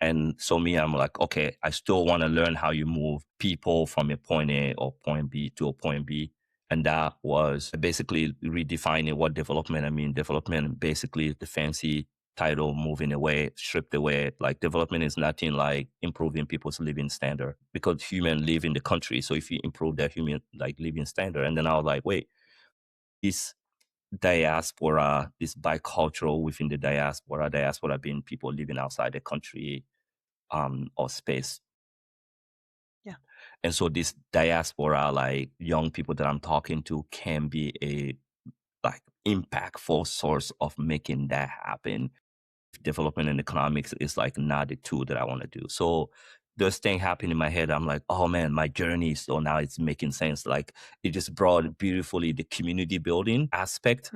And so I'm like, okay, I still want to learn how you move people from a point A or point B to a point B. And that was basically redefining what development. I mean, development basically the fancy title, moving away, stripped away. Like, development is nothing like improving people's living standard, because humans live in the country. So if you improve their human, like, living standard, and then I was like, wait, this diaspora, this bicultural within the diaspora being people living outside the country or space. Yeah. And so this diaspora, like young people that I'm talking to, can be a like impactful source of making that happen. Development and economics is like not the tool that I want to do. So those things happen in my head. I'm like, oh man, my journey. So now it's making sense. Like it just brought beautifully the community building aspect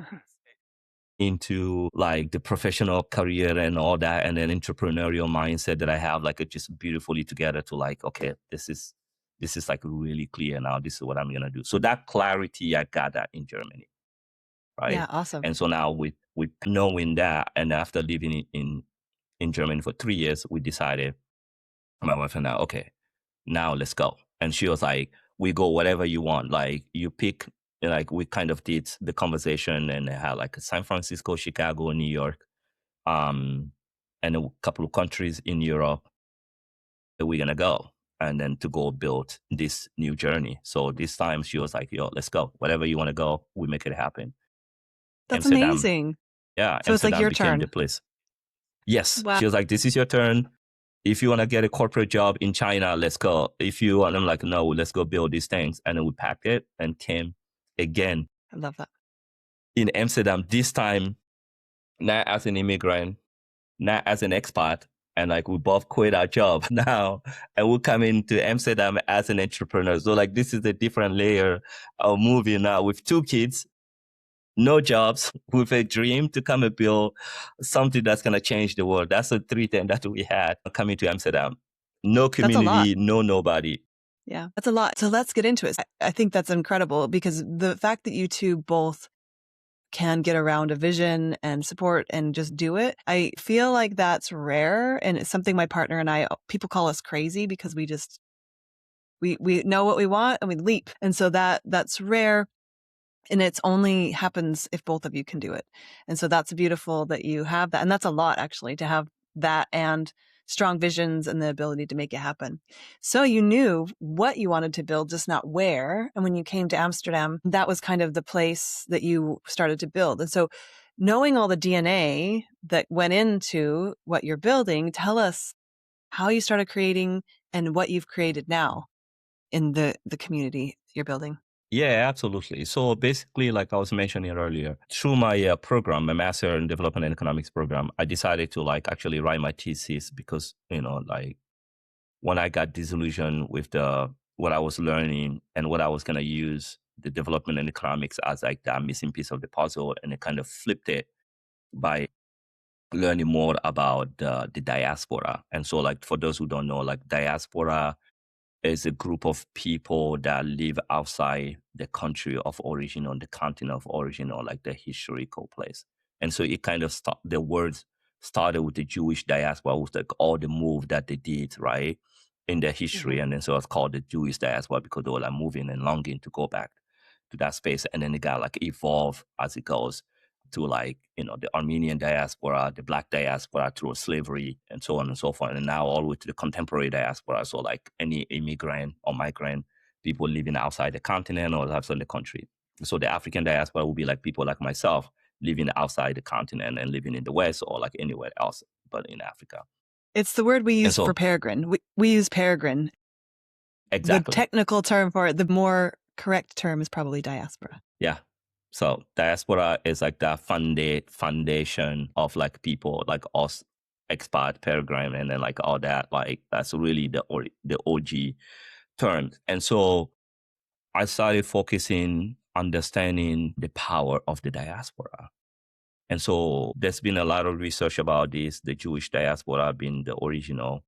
into like the professional career and all that, and then entrepreneurial mindset that I have, like it just beautifully together to like, okay, this is like really clear now. This is what I'm gonna do. So that clarity, I got that in Germany, right? Yeah, awesome. And so now with knowing that, and after living in Germany for 3 years, we decided, my wife and I, okay, now let's go. And she was like, we go whatever you want. Like you pick, like we kind of did the conversation and had like San Francisco, Chicago, New York, and a couple of countries in Europe that we're gonna go. And then to go build this new journey. So this time she was like, yo, let's go. Whatever you want to go, we make it happen. That's Amsterdam, amazing. yeah, So it's like Amsterdam your became the turn. place. Yes. Wow. She was like, this is your turn. If you want to get a corporate job in China, let's go. If you want, I'm like, no, let's go build these things. And then we packed it and came again I love that. in Amsterdam, this time, not as an immigrant, not as an expat. And like we both quit our job now and we come into Amsterdam as an entrepreneur. So like this is a different layer of moving now with 2 kids, no jobs, with a dream to come and build something that's going to change the world. That's the 3 things that we had coming to Amsterdam. No community, no nobody. Yeah, that's a lot. So let's get into it. I think that's incredible because the fact that you two both can get around a vision and support and just do it, I feel like that's rare. And it's something my partner and I, people call us crazy because we know what we want and we leap. And so that's rare. And it's only happens if both of you can do it. And so that's beautiful that you have that. And that's a lot actually to have that and strong visions and the ability to make it happen. So you knew what you wanted to build, just not where. And when you came to Amsterdam, that was kind of the place that you started to build. And so knowing all the DNA that went into what you're building, tell us how you started creating and what you've created now in the community you're building. Yeah, absolutely. So basically, like I was mentioning earlier, through my program, my Master in Development and Economics program, I decided to like actually write my thesis because, like when I got disillusioned with what I was learning and what I was going to use the development and economics as like that missing piece of the puzzle, and it kind of flipped it by learning more about the diaspora. And so like for those who don't know, like diaspora is a group of people that live outside the country of origin or the continent of origin or like the historical place. And so it kind of the words started with the Jewish diaspora, with like all the move that they did, right, in their history. And then so it's called the Jewish diaspora because they were like moving and longing to go back to that space. And then it got like evolved as it goes to like, the Armenian diaspora, the Black diaspora through slavery and so on and so forth. And now all the way to the contemporary diaspora. So like any immigrant or migrant, people living outside the continent or outside the country. So the African diaspora will be like people like myself living outside the continent and living in the West or like anywhere else, but in Africa. It's the word we use for peregrine. We use peregrine. Exactly. The technical term for it, the more correct term is probably diaspora. Yeah. So diaspora is like the foundation of like people like us, Expat, Peregrine, and then like all that. Like that's really the OG terms. And so I started focusing, understanding the power of the diaspora. And so there's been a lot of research about this. The Jewish diaspora being the original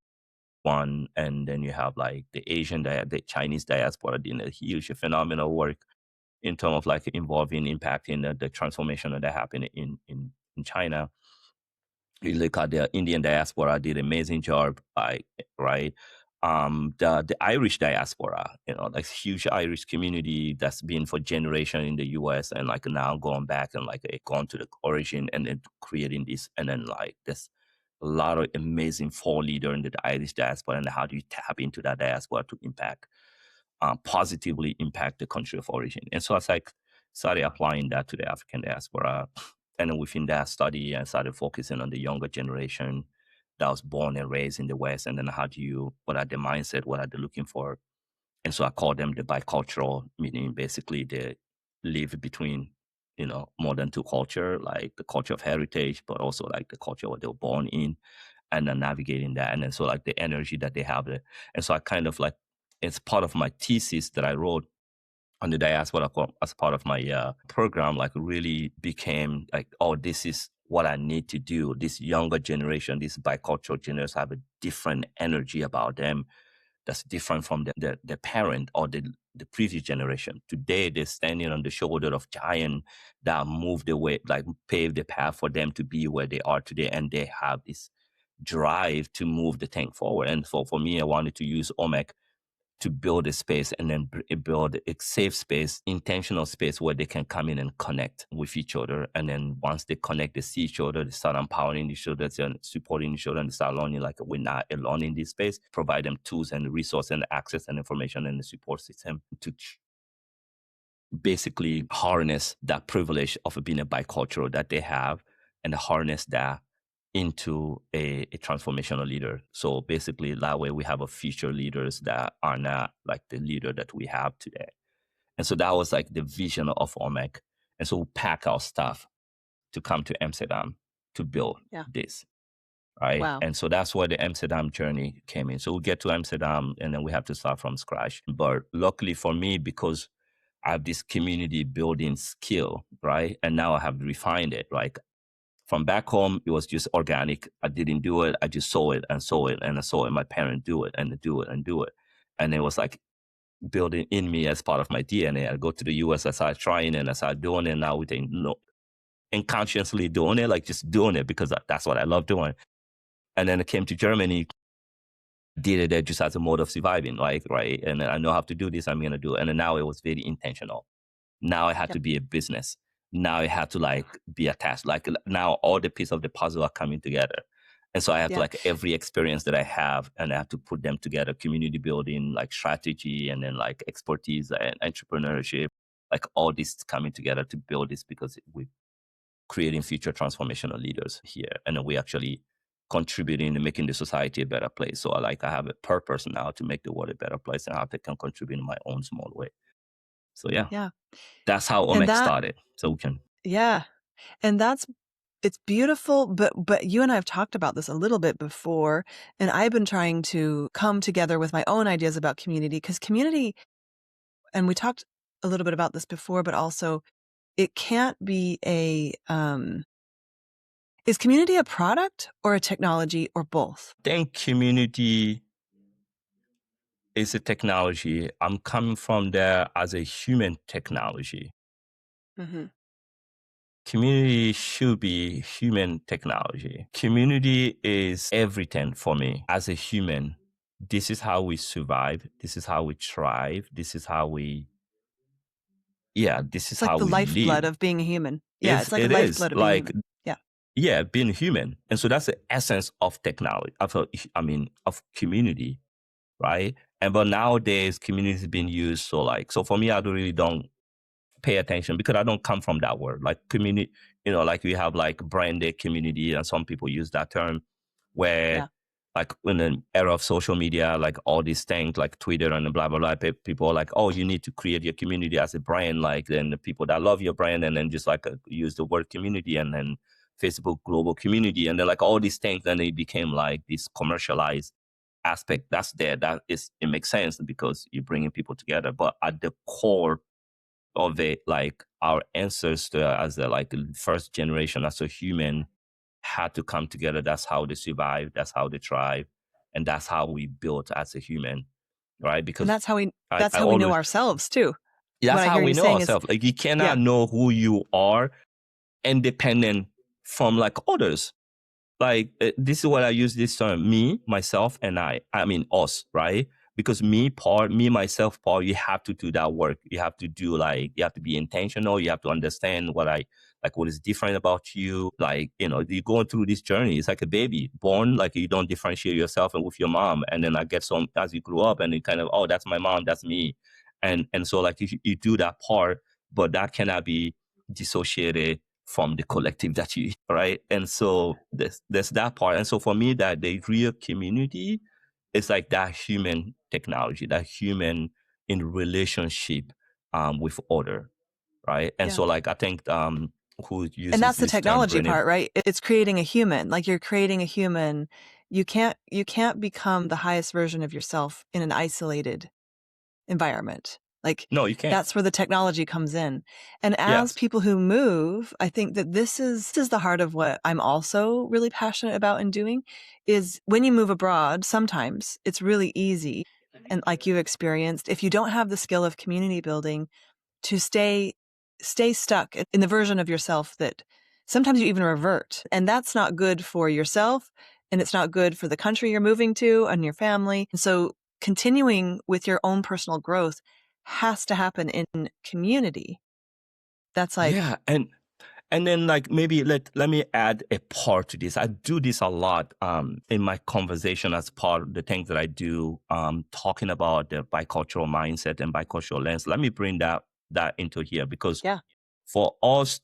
one, and then you have like the the Chinese diaspora doing a huge, phenomenal work in terms of like involving, impacting the transformation that happened in China. You look at the Indian diaspora, did an amazing job, right? The Irish diaspora, like huge Irish community that's been for generation in the US and like now going back and like gone to the origin and then creating this, and then like there's a lot of amazing thought leader in the Irish diaspora, and how do you tap into that diaspora to positively impact the country of origin. And so it's like started applying that to the African diaspora. And then within that study, I started focusing on the younger generation that was born and raised in the West. And then what are the mindset, what are they looking for? And so I call them the bicultural, meaning basically they live between, more than two culture, like the culture of heritage, but also like the culture what they were born in, and then navigating that. And then so like the energy that they have there. And so I kind of like, it's part of my thesis that I wrote on the diaspora as part of my program, like really became like, oh, this is what I need to do. This younger generation, these bicultural generation have a different energy about them that's different from the parent or the previous generation. Today, they're standing on the shoulder of giants that moved the way, like paved the path for them to be where they are today. And they have this drive to move the thing forward. And so for me, I wanted to use Omek to build a space and then build a safe space, intentional space where they can come in and connect with each other. And then once they connect, they see each other, they start empowering each other, and supporting each other, and they start learning like we're not alone in this space. Provide them tools and resources and access and information and the support system to basically harness that privilege of being a bicultural that they have and harness that into a transformational leader. So basically that way we have a future leaders that are not like the leader that we have today. And so that was like the vision of Omek. And so we pack our stuff to come to Amsterdam to build this. Right. Wow. And so that's where the Amsterdam journey came in. So we get to Amsterdam and then we have to start from scratch. But luckily for me, because I have this community building skill, right? And now I have refined it. Like from back home, it was just organic. I didn't do it. I just saw it and saw it and I saw it. My parents do it and do it and do it. And it was like building in me as part of my DNA. I go to the US, I started trying it and I started doing it. Now we think, no, unconsciously doing it, like just doing it because that's what I love doing. And then I came to Germany, did it there just as a mode of surviving, like, right? And I know how to do this, I'm going to do it. And then now it was very intentional. Now it had to be a business. Now it had to like be attached. Like now all the pieces of the puzzle are coming together. And so I have to like every experience that I have and I have to put them together, community building, like strategy, and then like expertise and entrepreneurship, like all this coming together to build this because we're creating future transformational leaders here. And then we actually contributing and making the society a better place. So I have a purpose now to make the world a better place and how I can contribute in my own small way. So that's how Omek started. So we can. Yeah. And it's beautiful, but you and I have talked about this a little bit before, and I've been trying to come together with my own ideas about community, because community, and we talked a little bit about this before, but also it can't be is community a product or a technology or both? I think community is a technology. I'm coming from there as a human technology. Mm-hmm. Community should be human technology. Community is everything for me as a human. This is how we survive. This is how we thrive. This is how we, this is how we live. It's like the lifeblood of being a human. Yeah, it's like the lifeblood of being a human. Yeah, being human. And so that's the essence of technology, of community, right? But nowadays, community is being used. So for me, I don't pay attention because I don't come from that word. Like community, like we have like branded community, and some people use that term where like in the era of social media, like all these things like Twitter and blah, blah, blah, people are like, oh, you need to create your community as a brand. Like then the people that love your brand and then just like use the word community and then Facebook global community. And then like all these things, then it became like this commercialized aspect that's there. It makes sense because you're bringing people together. But at the core of it, like our ancestors as the first generation as a human had to come together. That's how they survived. That's how they thrive. And that's how we built as a human, right? Because and that's how we know ourselves too. That's how we know ourselves. Like you cannot know who you are independent from like others. Like this is what I use this term, me, myself, and I mean us, right? Because me, myself, Paul, you have to do that work. You have to do you have to be intentional. You have to understand what is different about you. Like, you're going through this journey. It's like a baby born, like you don't differentiate yourself with your mom. And then I get some, as you grew up and you kind of, oh, that's my mom, that's me. And so like you do that part, but that cannot be dissociated from the collective that you, right? And so there's that part. And so for me, that the real community is like that human technology, that human in relationship with other, right? And so like I think who uses and that's the this term, technology Brené, part, right? It's creating a human. Like you're creating a human. You can't become the highest version of yourself in an isolated environment. Like no, you can't. that's where the technology comes in. And as Yes. people who move, I think that this is the heart of what I'm also really passionate about and doing is when you move abroad, sometimes it's really easy. And like you experienced, if you don't have the skill of community building, to stay stuck in the version of yourself that sometimes you even revert. And that's not good for yourself. And it's not good for the country you're moving to and your family. And so continuing with your own personal growth has to happen in community. That's like, yeah. And then like maybe let me add a part to this. I do this a lot in my conversation as part of the things that I do, talking about the bicultural mindset and bicultural lens. Let me bring that into here because for us,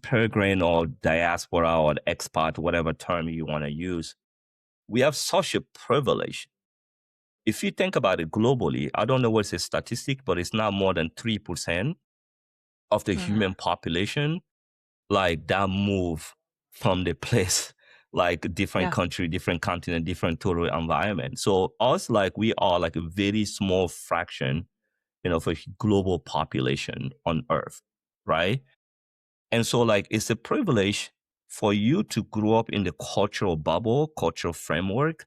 Peregrine or Diaspora or Expat, whatever term you want to use, we have such a privilege. If you think about it globally, I don't know what's the statistic, but it's not more than 3% of the human population like that move from the place, like different country, different continent, different total environment. So us, like we are like a very small fraction, of a global population on Earth, right? And so like it's a privilege for you to grow up in the cultural bubble, cultural framework,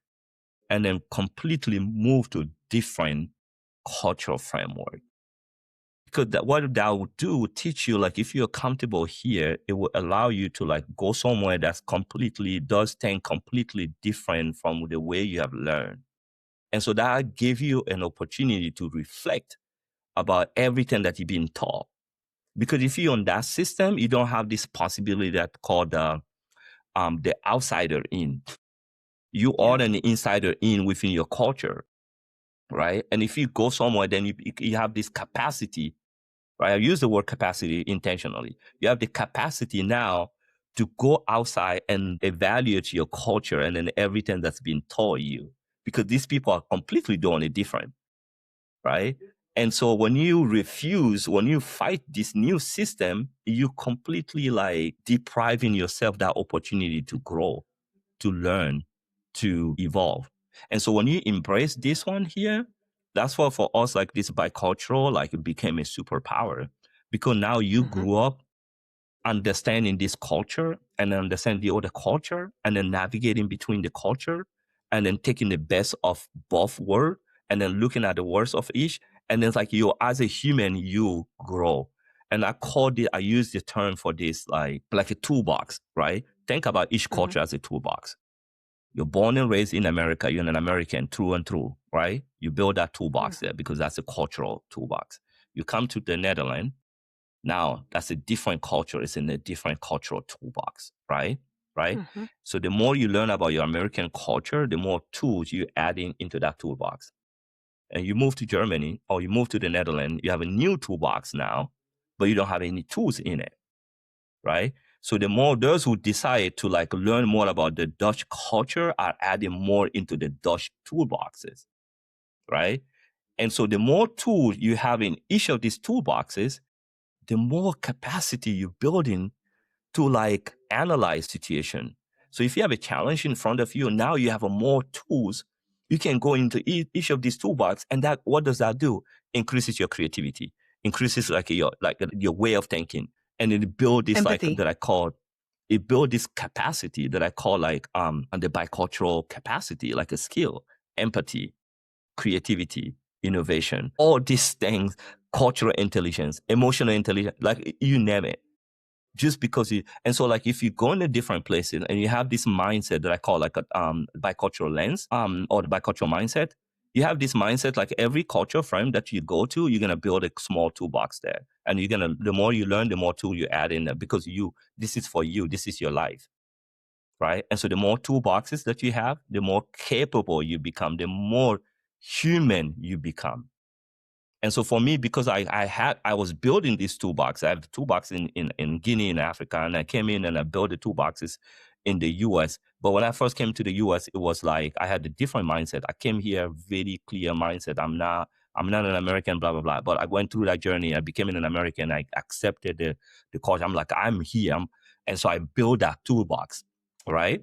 and then completely move to different cultural framework. Because what that would do would teach you, like, if you're comfortable here, it will allow you to like go somewhere that's does things completely different from the way you have learned. And so that gave you an opportunity to reflect about everything that you've been taught. Because if you're on that system, you don't have this possibility that called the outsider in. You are an insider in within your culture, right? And if you go somewhere, then you have this capacity, right? I use the word capacity intentionally. You have the capacity now to go outside and evaluate your culture and then everything that's been taught you, because these people are completely doing it different, right? And so when you fight this new system, you completely like depriving yourself that opportunity to grow, to learn, to evolve. And so when you embrace this one here, that's what for us, like this bicultural, like it became a superpower, because now you grew up understanding this culture and understand the other culture and then navigating between the culture and then taking the best of both worlds and then looking at the worst of each. And then it's like you, as a human, you grow. And I use the term for this, like a toolbox, right? Think about each culture as a toolbox. You're born and raised in America. You're an American through and through, right? You build that toolbox there because that's a cultural toolbox. You come to the Netherlands. Now, that's a different culture. It's in a different cultural toolbox, right? Right? So the more you learn about your American culture, the more tools you add into that toolbox. And you move to Germany or you move to the Netherlands, you have a new toolbox now, but you don't have any tools in it, right? So the more those who decide to like learn more about the Dutch culture are adding more into the Dutch toolboxes, right? And so the more tools you have in each of these toolboxes, the more capacity you're building to like analyze situation. So if you have a challenge in front of you, now you have more tools. You can go into each of these toolbox, and that, what does that do? Increases your creativity, increases like your way of thinking, and it build this empathy. It build this capacity that I call like and the bicultural capacity, like a skill, empathy, creativity, innovation, all these things, cultural intelligence, emotional intelligence, like you name it. Just because and so like if you go into different places and you have this mindset that I call like a bicultural lens, or the bicultural mindset, you have this mindset like every culture frame that you go to, you're gonna build a small toolbox there. And the more you learn, the more tool you add in there, because this is for you, this is your life. Right? And so the more toolboxes that you have, the more capable you become, the more human you become. And so for me, because I was building this toolbox, I have a toolbox in Guinea in Africa, and I came in and I built the toolboxes in the US. But when I first came to the US, it was like I had a different mindset. I came here very clear mindset. I'm not an American, blah, blah, blah. But I went through that journey. I became an American. I accepted the culture. I'm like, I'm here. And so I built that toolbox, right?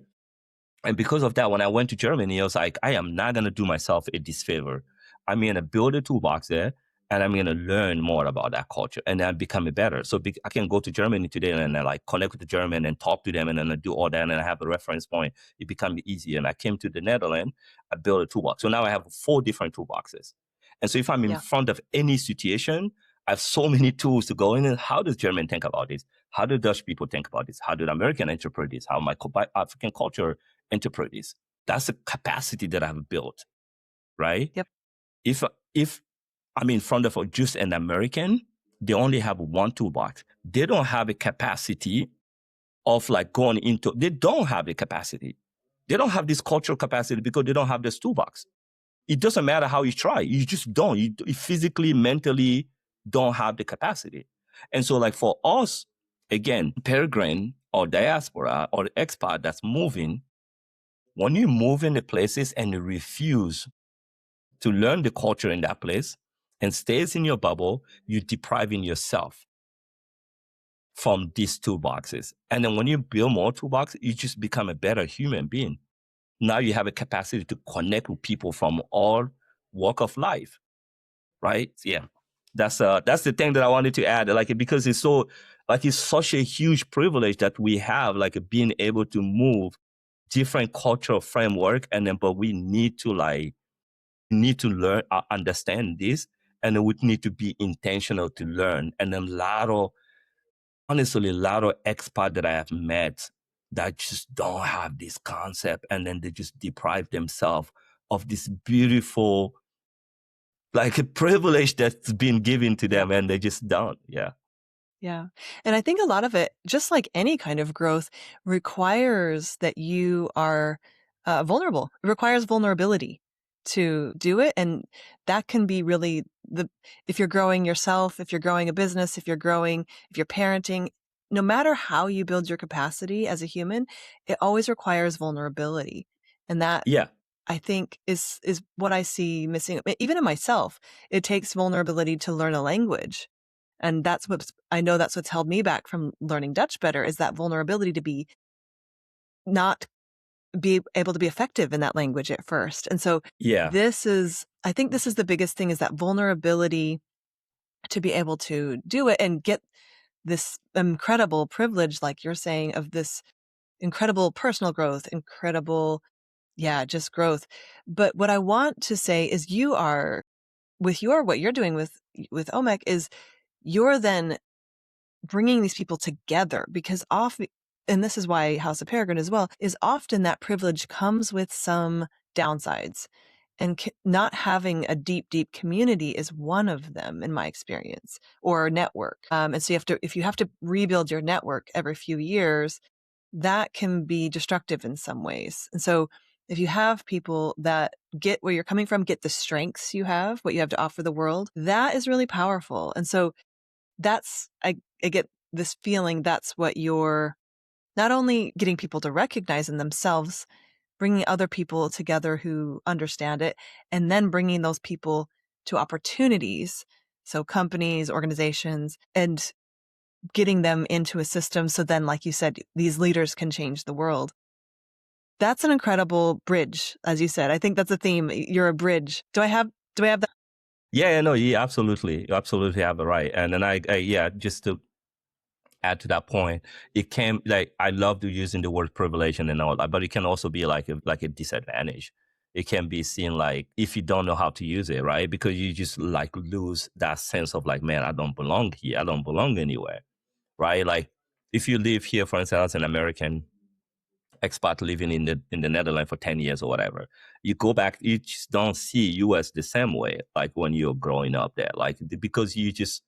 And because of that, when I went to Germany, I was like, I am not going to do myself a disfavor. I'm going to build a toolbox there, and I'm going to learn more about that culture, and then become better. So I can go to Germany today and I like connect with the German and talk to them, and then I do all that, and then I have a reference point. It becomes easier. And I came to the Netherlands, I built a toolbox. So now I have 4 different toolboxes. And so if I'm in front of any situation, I have so many tools to go in. And how does German think about this? How do Dutch people think about this? How do the American interpret this? How my African culture interpret this? That's the capacity that I've built, right? Yep. If I'm in front of just an American, they only have one toolbox. They don't have a capacity of like going into, they don't have the capacity. They don't have this cultural capacity because they don't have this toolbox. It doesn't matter how you try. You just don't. You physically, mentally don't have the capacity. And so like for us, again, Peregrine or Diaspora or Expat that's moving, when you move in the places and you refuse to learn the culture in that place and stays in your bubble, you're depriving yourself from these toolboxes. And then when you build more toolboxes, you just become a better human being. Now you have a capacity to connect with people from all walk of life, right? Yeah, that's the thing that I wanted to add, like, because it's so, like, it's such a huge privilege that we have, like, being able to move different cultural framework, and then, but we need to learn, understand this, and then we need to be intentional to learn. And then honestly, a lot of expats that I have met that just don't have this concept, and then they just deprive themselves of this beautiful, like, a privilege that's been given to them, and they just don't. Yeah. Yeah. And I think a lot of it, just like any kind of growth, requires that you are vulnerable. It requires vulnerability to do it. And that can be really if you're growing yourself, if you're growing a business, if you're parenting, no matter how you build your capacity as a human, it always requires vulnerability. And that, Yeah. I think, is what I see missing. Even in myself, it takes vulnerability to learn a language. And I know that's what's held me back from learning Dutch better, is that vulnerability to not be able to be effective in that language at first. And so Yeah. I think this is the biggest thing, is that vulnerability to be able to do it and get this incredible privilege, like you're saying, of this incredible personal growth, just growth. But what I want to say is what you're doing with Omek is you're then bringing these people together, because often, and this is why House of Peregrine as well, is often that privilege comes with some downsides. And not having a deep, deep community is one of them, in my experience, or network. And so if you have to rebuild your network every few years, that can be destructive in some ways. And so if you have people that get where you're coming from, get the strengths you have, what you have to offer the world, that is really powerful. And so I get this feeling that's what you're not only getting people to recognize in themselves, bringing other people together who understand it, and then bringing those people to opportunities. So companies, organizations, and getting them into a system. So then, like you said, these leaders can change the world. That's an incredible bridge, as you said. I think that's a theme. You're a bridge. Do I have that? Yeah, no, you absolutely have it right. And then just to add to that point, it can, like, I love using the word privilege and all that, but it can also be like a disadvantage. It can be seen like, if you don't know how to use it, right? Because you just like lose that sense of like, man, I don't belong here. I don't belong anywhere, right? Like, if you live here, for instance, as an American expat living in the Netherlands for 10 years or whatever, you go back, you just don't see US the same way, like when you're growing up there, like, because you just,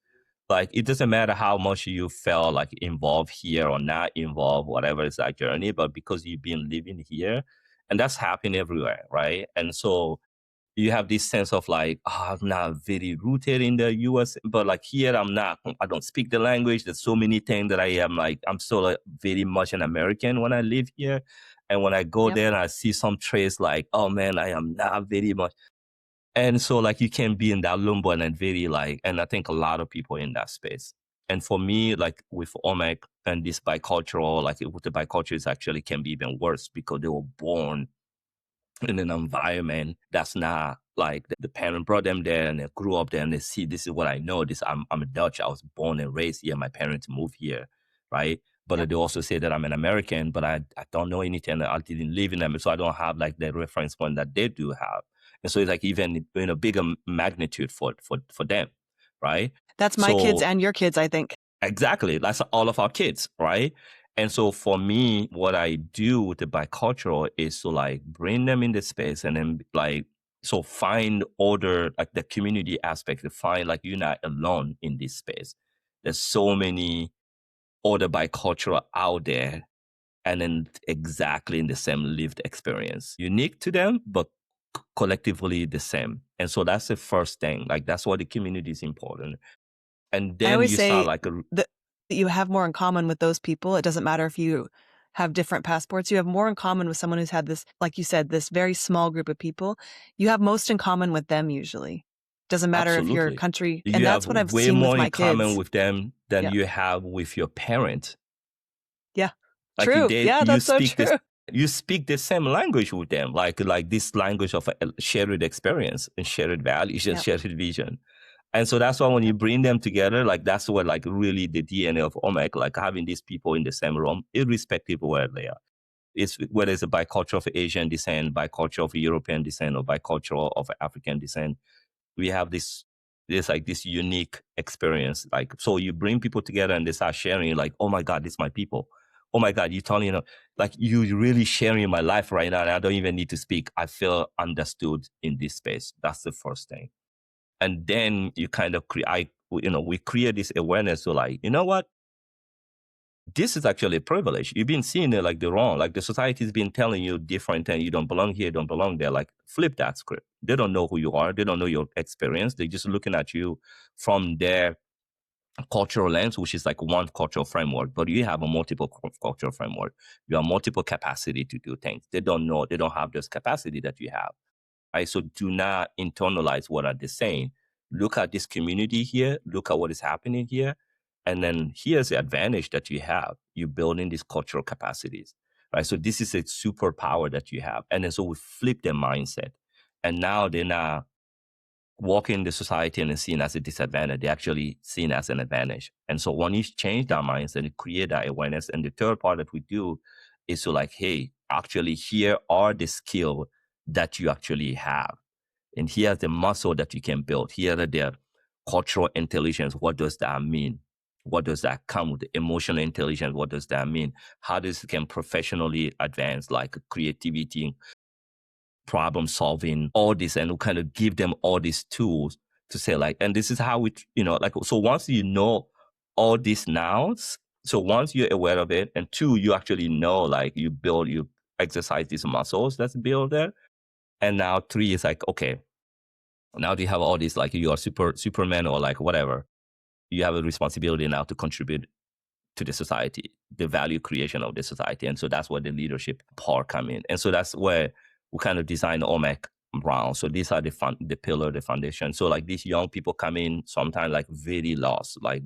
like, it doesn't matter how much you felt like involved here or not involved, whatever is that journey, but because you've been living here, and that's happening everywhere, right? And so you have this sense of like, oh, I'm not very rooted in the US, but like here I'm not. I don't speak the language. There's so many things that I am like, I'm still like very much an American when I live here. And when I go there and I see some traits like, oh man, I am not very much. And so like you can be in that limbo and very like, and I think a lot of people in that space. And for me, like with Omek and this bicultural, like with the bicultures actually can be even worse because they were born in an environment that's not like the parent brought them there and they grew up there and they see this is what I know. I'm a Dutch. I was born and raised here. My parents moved here, right? But they also say that I'm an American, but I don't know anything. I didn't live in them, so I don't have like the reference point that they do have. And so it's like even in a bigger magnitude for them, right? That's my kids and your kids, I think. Exactly. That's all of our kids, right? And so for me, what I do with the bicultural is to like bring them in the space and then like, so find other, like the community aspect, to find like you're not alone in this space. There's so many other bicultural out there and then exactly in the same lived experience. Unique to them, but collectively the same. And so that's the first thing. Like that's why the community is important. And then I always you say start like that you have more in common with those people. It doesn't matter if you have different passports. You have more in common with someone who's had this, like you said, this very small group of people. You have most in common with them usually. Doesn't matter if your country, and that's what I've seen with my kids. Way more in common with them than you have with your parent. Yeah, like true. That's so true. You speak the same language with them, like this language of a shared experience and shared values and shared vision. And so that's why when you bring them together, like that's what like really the DNA of Omek, like having these people in the same room, irrespective of where they are. It's whether it's a bicultural of Asian descent, bicultural of European descent, or bicultural of African descent. We have this unique experience. Like, so you bring people together and they start sharing, like, oh my God, this is my people. Oh my God, you're telling, like you really sharing my life right now. And I don't even need to speak. I feel understood in this space. That's the first thing. And then you kind of we create this awareness to like, you know what? This is actually a privilege. You've been seeing it like the wrong, like the society's been telling you different and you don't belong here, don't belong there. Like flip that script. They don't know who you are. They don't know your experience. They're just looking at you from their cultural lens, which is like one cultural framework, but you have a multiple cultural framework. You have multiple capacity to do things. They don't know, they don't have this capacity that you have. Right? So do not internalize what are they saying. Look at this community here. Look at what is happening here. And then here's the advantage that you have. You're building these cultural capacities, right? So this is a superpower that you have. And then so we flip their mindset. And now they're not walking the society and seen as a disadvantage. They're actually seen as an advantage. And so when you change that mindset and create that awareness, and the third part that we do is to like, hey, actually here are the skills that you actually have. And here's the muscle that you can build. Here are the cultural intelligence. What does that mean? What does that come with? Emotional intelligence. What does that mean? How does it can professionally advance, like creativity, problem solving, all this, and we kind of give them all these tools to say like, and this is how we, like, so once you know all these nouns, so once you're aware of it, and two, you actually know, like you exercise these muscles that's built there. And now three is like, okay, now you have all these, like you are Superman or like whatever. You have a responsibility now to contribute to the society, the value creation of the society. And so that's where the leadership part come in. And so that's where we kind of design Omek around. So these are the pillar, the foundation. So like these young people come in sometimes like very lost, like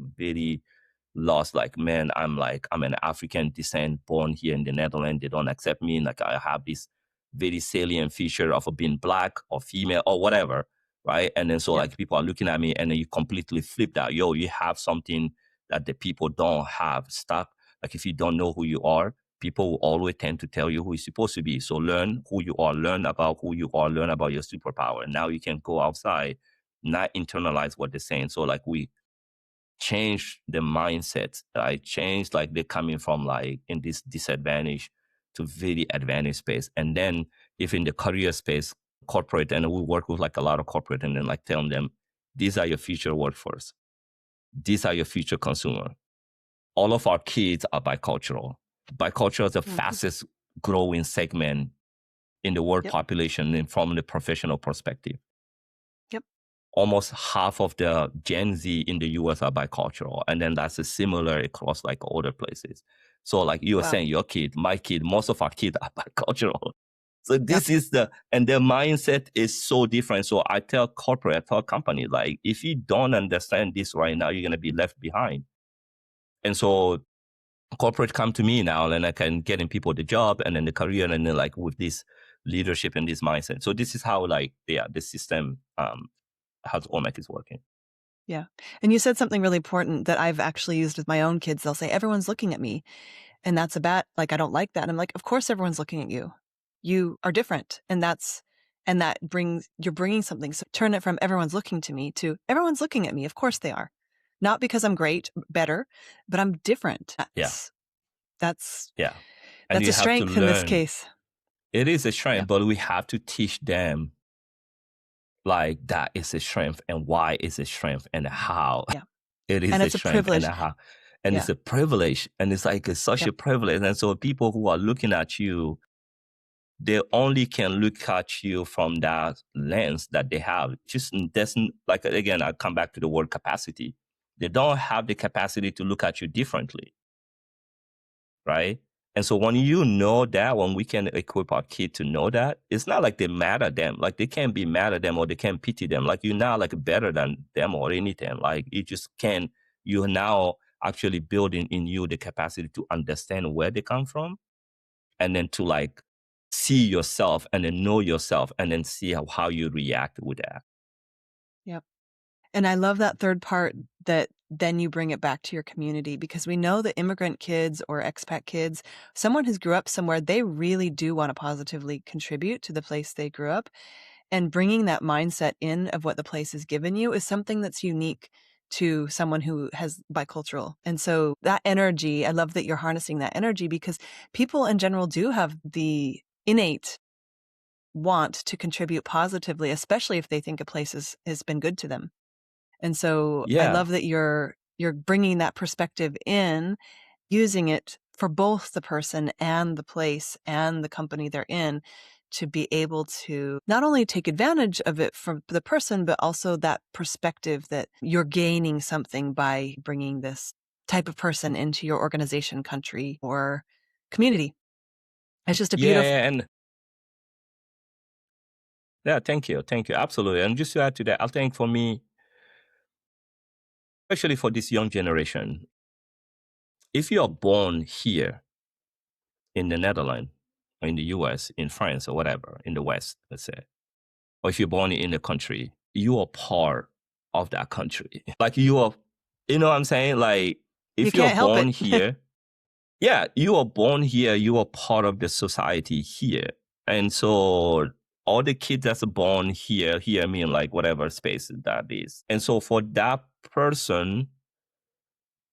man, I'm an African descent born here in the Netherlands. They don't accept me. Like I have this very salient feature of being black or female or whatever, right? And then so like people are looking at me and then you completely flip that. Yo, you have something that the people don't have. Stop. Like if you don't know who you are, people will always tend to tell you who you're supposed to be. So learn who you are, learn about who you are, learn about your superpower. And now you can go outside, not internalize what they're saying. So like we change the mindset. I changed like they're coming from like in this disadvantage to very advantage space. And then if in the career space, corporate, and we work with like a lot of corporate and then like telling them, these are your future workforce. These are your future consumer. All of our kids are bicultural. Bicultural is the fastest growing segment in the world Yep. population and from the professional perspective. Yep. Almost half of the Gen Z in the US are bicultural. And then that's a similar across like other places. So like you were Wow. saying, your kid, my kid, most of our kids are bicultural. So Yep. this is and their mindset is so different. So I tell companies, like, if you don't understand this right now, you're going to be left behind. And so corporate come to me now, and I can get in people the job and then the career, and then like with this leadership and this mindset. So this is how like, the system, how Omek is working. Yeah. And you said something really important that I've actually used with my own kids. They'll say, everyone's looking at me. And that's a bad, like, I don't like that. And I'm like, of course, everyone's looking at you. You are different. And you're bringing something. So turn it from everyone's looking to me to everyone's looking at me. Of course they are. Not because I'm great, better, but I'm different. That's And you a have to strength in this learn. case. It is a strength, but we have to teach them like that is a strength and why it's a strength and how it is a strength and how. And it's a privilege. And it's like such a privilege. And so people who are looking at you, they only can look at you from that lens that they have. Just doesn't, like, again, I come back to the word capacity. They don't have the capacity to look at you differently, right? And so when you know that, when we can equip our kid to know that, it's not like they mad at them. Like, they can't be mad at them or they can't pity them. Like, you're not like better than them or anything. Like, you're now actually building in you the capacity to understand where they come from, and then to like see yourself and then know yourself and then see how you react with that. Yep. And I love that third part, that then you bring it back to your community, because we know that immigrant kids or expat kids, someone who's grew up somewhere, they really do want to positively contribute to the place they grew up. And bringing that mindset in of what the place has given you is something that's unique to someone who has bicultural. And so that energy, I love that you're harnessing that energy, because people in general do have the innate want to contribute positively, especially if they think a place has been good to them. And so I love that you're bringing that perspective in, using it for both the person and the place and the company they're in, to be able to not only take advantage of it from the person, but also that perspective that you're gaining something by bringing this type of person into your organization, country, or community. It's just a beautiful... Thank you. Absolutely. And just to add to that, I think for me, especially for this young generation, if you are born here in the Netherlands, or in the US, in France, or whatever, in the West, let's say, or if you're born in the country, you are part of that country. Like, you are, you know what I'm saying? Like, if you're born here, you are born here, you are part of the society here. And so all the kids that's born here, I mean, like, whatever space that is. And so for that person,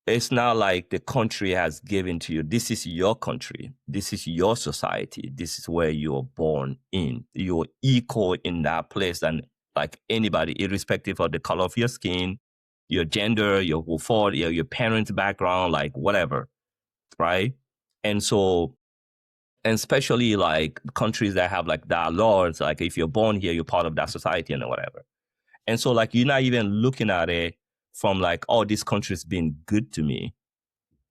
it's not like the country has given to you. This is your country. This is your society. This is where you are born in. You're equal in that place than like anybody, irrespective of the color of your skin, your gender, your thought, your parents' background, like whatever, right? And so, and especially like countries that have like that laws, like if you're born here, you're part of that society and whatever. And so like, you're not even looking at it from like, oh, this country's been good to me,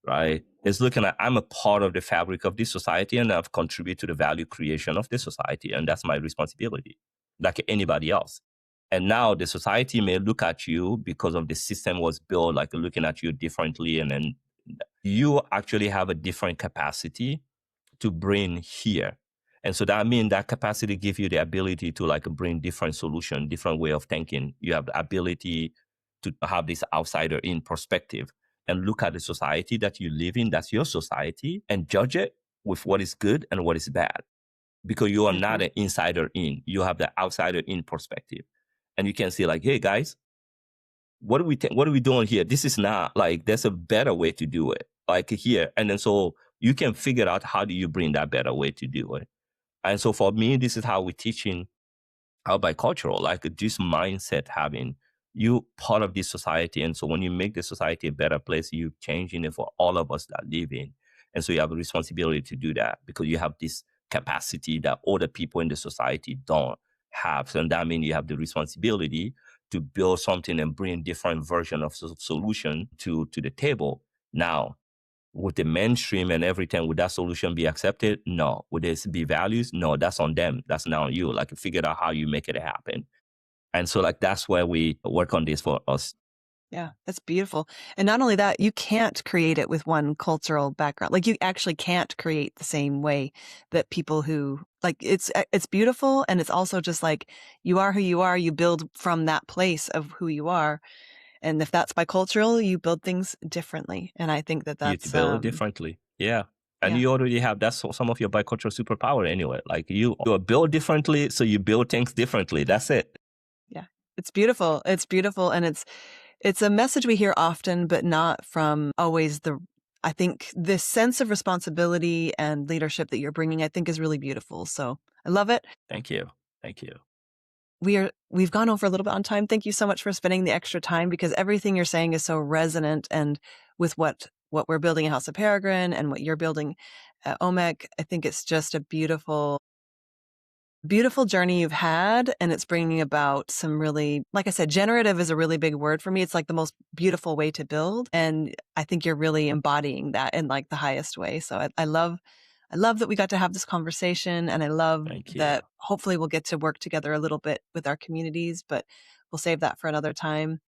right? It's looking at, I'm a part of the fabric of this society and I've contributed to the value creation of this society. And that's my responsibility, like anybody else. And now the society may look at you because of the system was built, like looking at you differently. And then you actually have a different capacity to bring here. And so that means that capacity gives you the ability to like bring different solution, different way of thinking. You have the ability to have this outsider in perspective and look at the society that you live in, that's your society, and judge it with what is good and what is bad. Because you are not an insider in, you have the outsider in perspective. And you can say like, hey guys, what are we doing here? This is not like, there's a better way to do it, like here. And then so you can figure out how do you bring that better way to do it. And so for me, this is how we're teaching our bicultural, like this mindset, having you part of this society. And so when you make the society a better place, you're changing it for all of us that live in. And so you have a responsibility to do that because you have this capacity that other people in the society don't have. So that means you have the responsibility to build something and bring different version of solution to the table. Now, would the mainstream and everything, would that solution be accepted? No. Would there be values? No, that's on them. That's not on you. Like, figure out how you make it happen. And so, like, that's where we work on this for us. Yeah, that's beautiful. And not only that, you can't create it with one cultural background. Like, you actually can't create the same way that people who, like, it's beautiful. And it's also just like, you are who you are. You build from that place of who you are. And if that's bicultural, you build things differently. And I think that that's... You build it differently. Yeah. And you already have, that's some of your bicultural superpower anyway. Like, you are built differently, so you build things differently. That's it. Yeah. It's beautiful. It's beautiful. And it's a message we hear often, but not from always I think this sense of responsibility and leadership that you're bringing, I think, is really beautiful. So I love it. Thank you. Thank you. We've gone over a little bit on time. Thank you so much for spending the extra time, because everything you're saying is so resonant and with what we're building at House of Peregrine and what you're building at Omek. I think it's just a beautiful journey you've had, and it's bringing about some really, like I said, generative is a really big word for me. It's like the most beautiful way to build, and I think you're really embodying that in like the highest way. So I love that we got to have this conversation, and I love that hopefully we'll get to work together a little bit with our communities, but we'll save that for another time.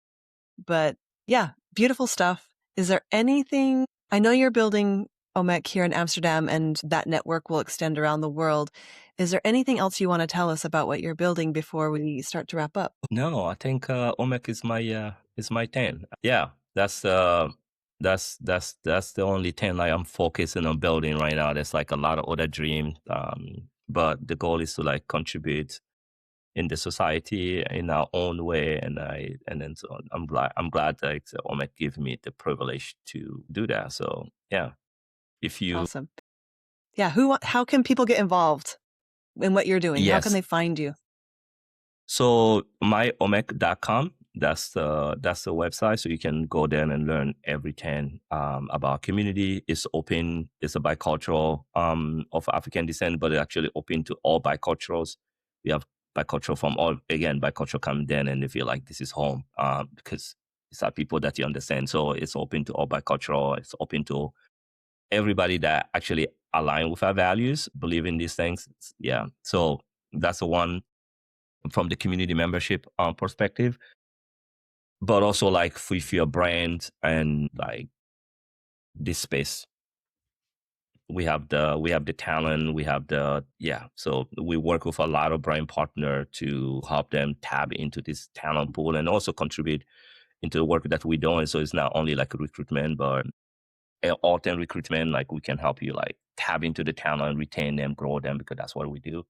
But yeah, beautiful stuff. Is there anything, I know you're building Omek here in Amsterdam, and that network will extend around the world. Is there anything else you want to tell us about what you're building before we start to wrap up? No, I think Omek is my thing. Yeah, that's the only thing like I'm focusing on building right now. There's like a lot of other dreams, but the goal is to like contribute in the society in our own way, and then so I'm glad that Omek gave me the privilege to do that. So yeah. Awesome. Yeah. How can people get involved in what you're doing? Yes. How can they find you? So myomek.com, that's the website. So you can go there and learn everything about our community. It's open. It's a bicultural of African descent, but it's actually open to all biculturals. We have bicultural from all, again, bicultural come then and they feel like this is home because it's our people that you understand. So it's open to all bicultural. It's open to everybody that actually align with our values, believe in these things. Yeah. So that's the one from the community membership perspective. But also like if your brand and like this space, we have the talent, we have so we work with a lot of brand partner to help them tap into this talent pool and also contribute into the work that we're doing. So it's not only like recruitment, but alternate recruitment, like we can help you like tap into the talent, retain them, grow them, because that's what we do.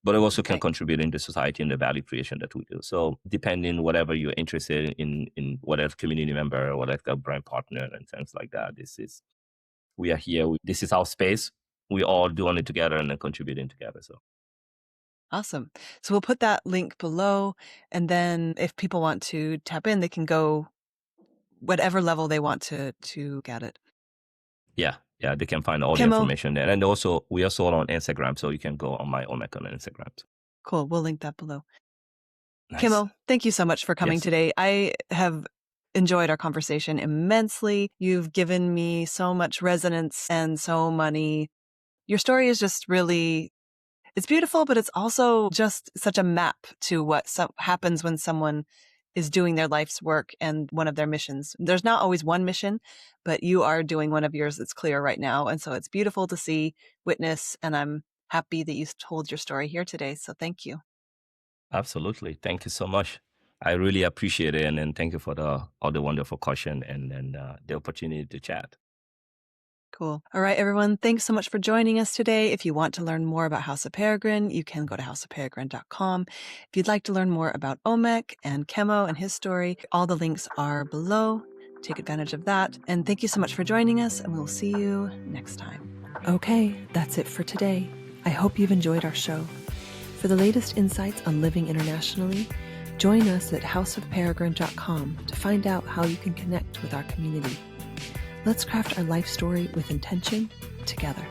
But it also can contribute in the society and the value creation that we do. So depending whatever you're interested in whatever community member or whatever brand partner and things like that, we are here. This is our space. We all doing it together and then contributing together. So awesome. So we'll put that link below, and then if people want to tap in, they can go whatever level they want to get it. Yeah, they can find all the information there. And also, we are sold on Instagram, so you can go on my Omek on Instagram. Cool. We'll link that below. Nice. Kemo, thank you so much for coming today. I have enjoyed our conversation immensely. You've given me so much resonance and so many. Your story is just really, it's beautiful, but it's also just such a map to what happens when someone is doing their life's work and one of their missions. There's not always one mission, but you are doing one of yours that's clear right now. And so it's beautiful to see, witness, and I'm happy that you told your story here today. So thank you. Absolutely. Thank you so much. I really appreciate it. And thank you for all the wonderful question and the opportunity to chat. Cool. All right, everyone. Thanks so much for joining us today. If you want to learn more about House of Peregrine, you can go to houseofperegrine.com. If you'd like to learn more about Omek and Kemo and his story, all the links are below. Take advantage of that. And thank you so much for joining us, and we'll see you next time. Okay, that's it for today. I hope you've enjoyed our show. For the latest insights on living internationally, join us at houseofperegrine.com to find out how you can connect with our community. Let's craft our life story with intention together.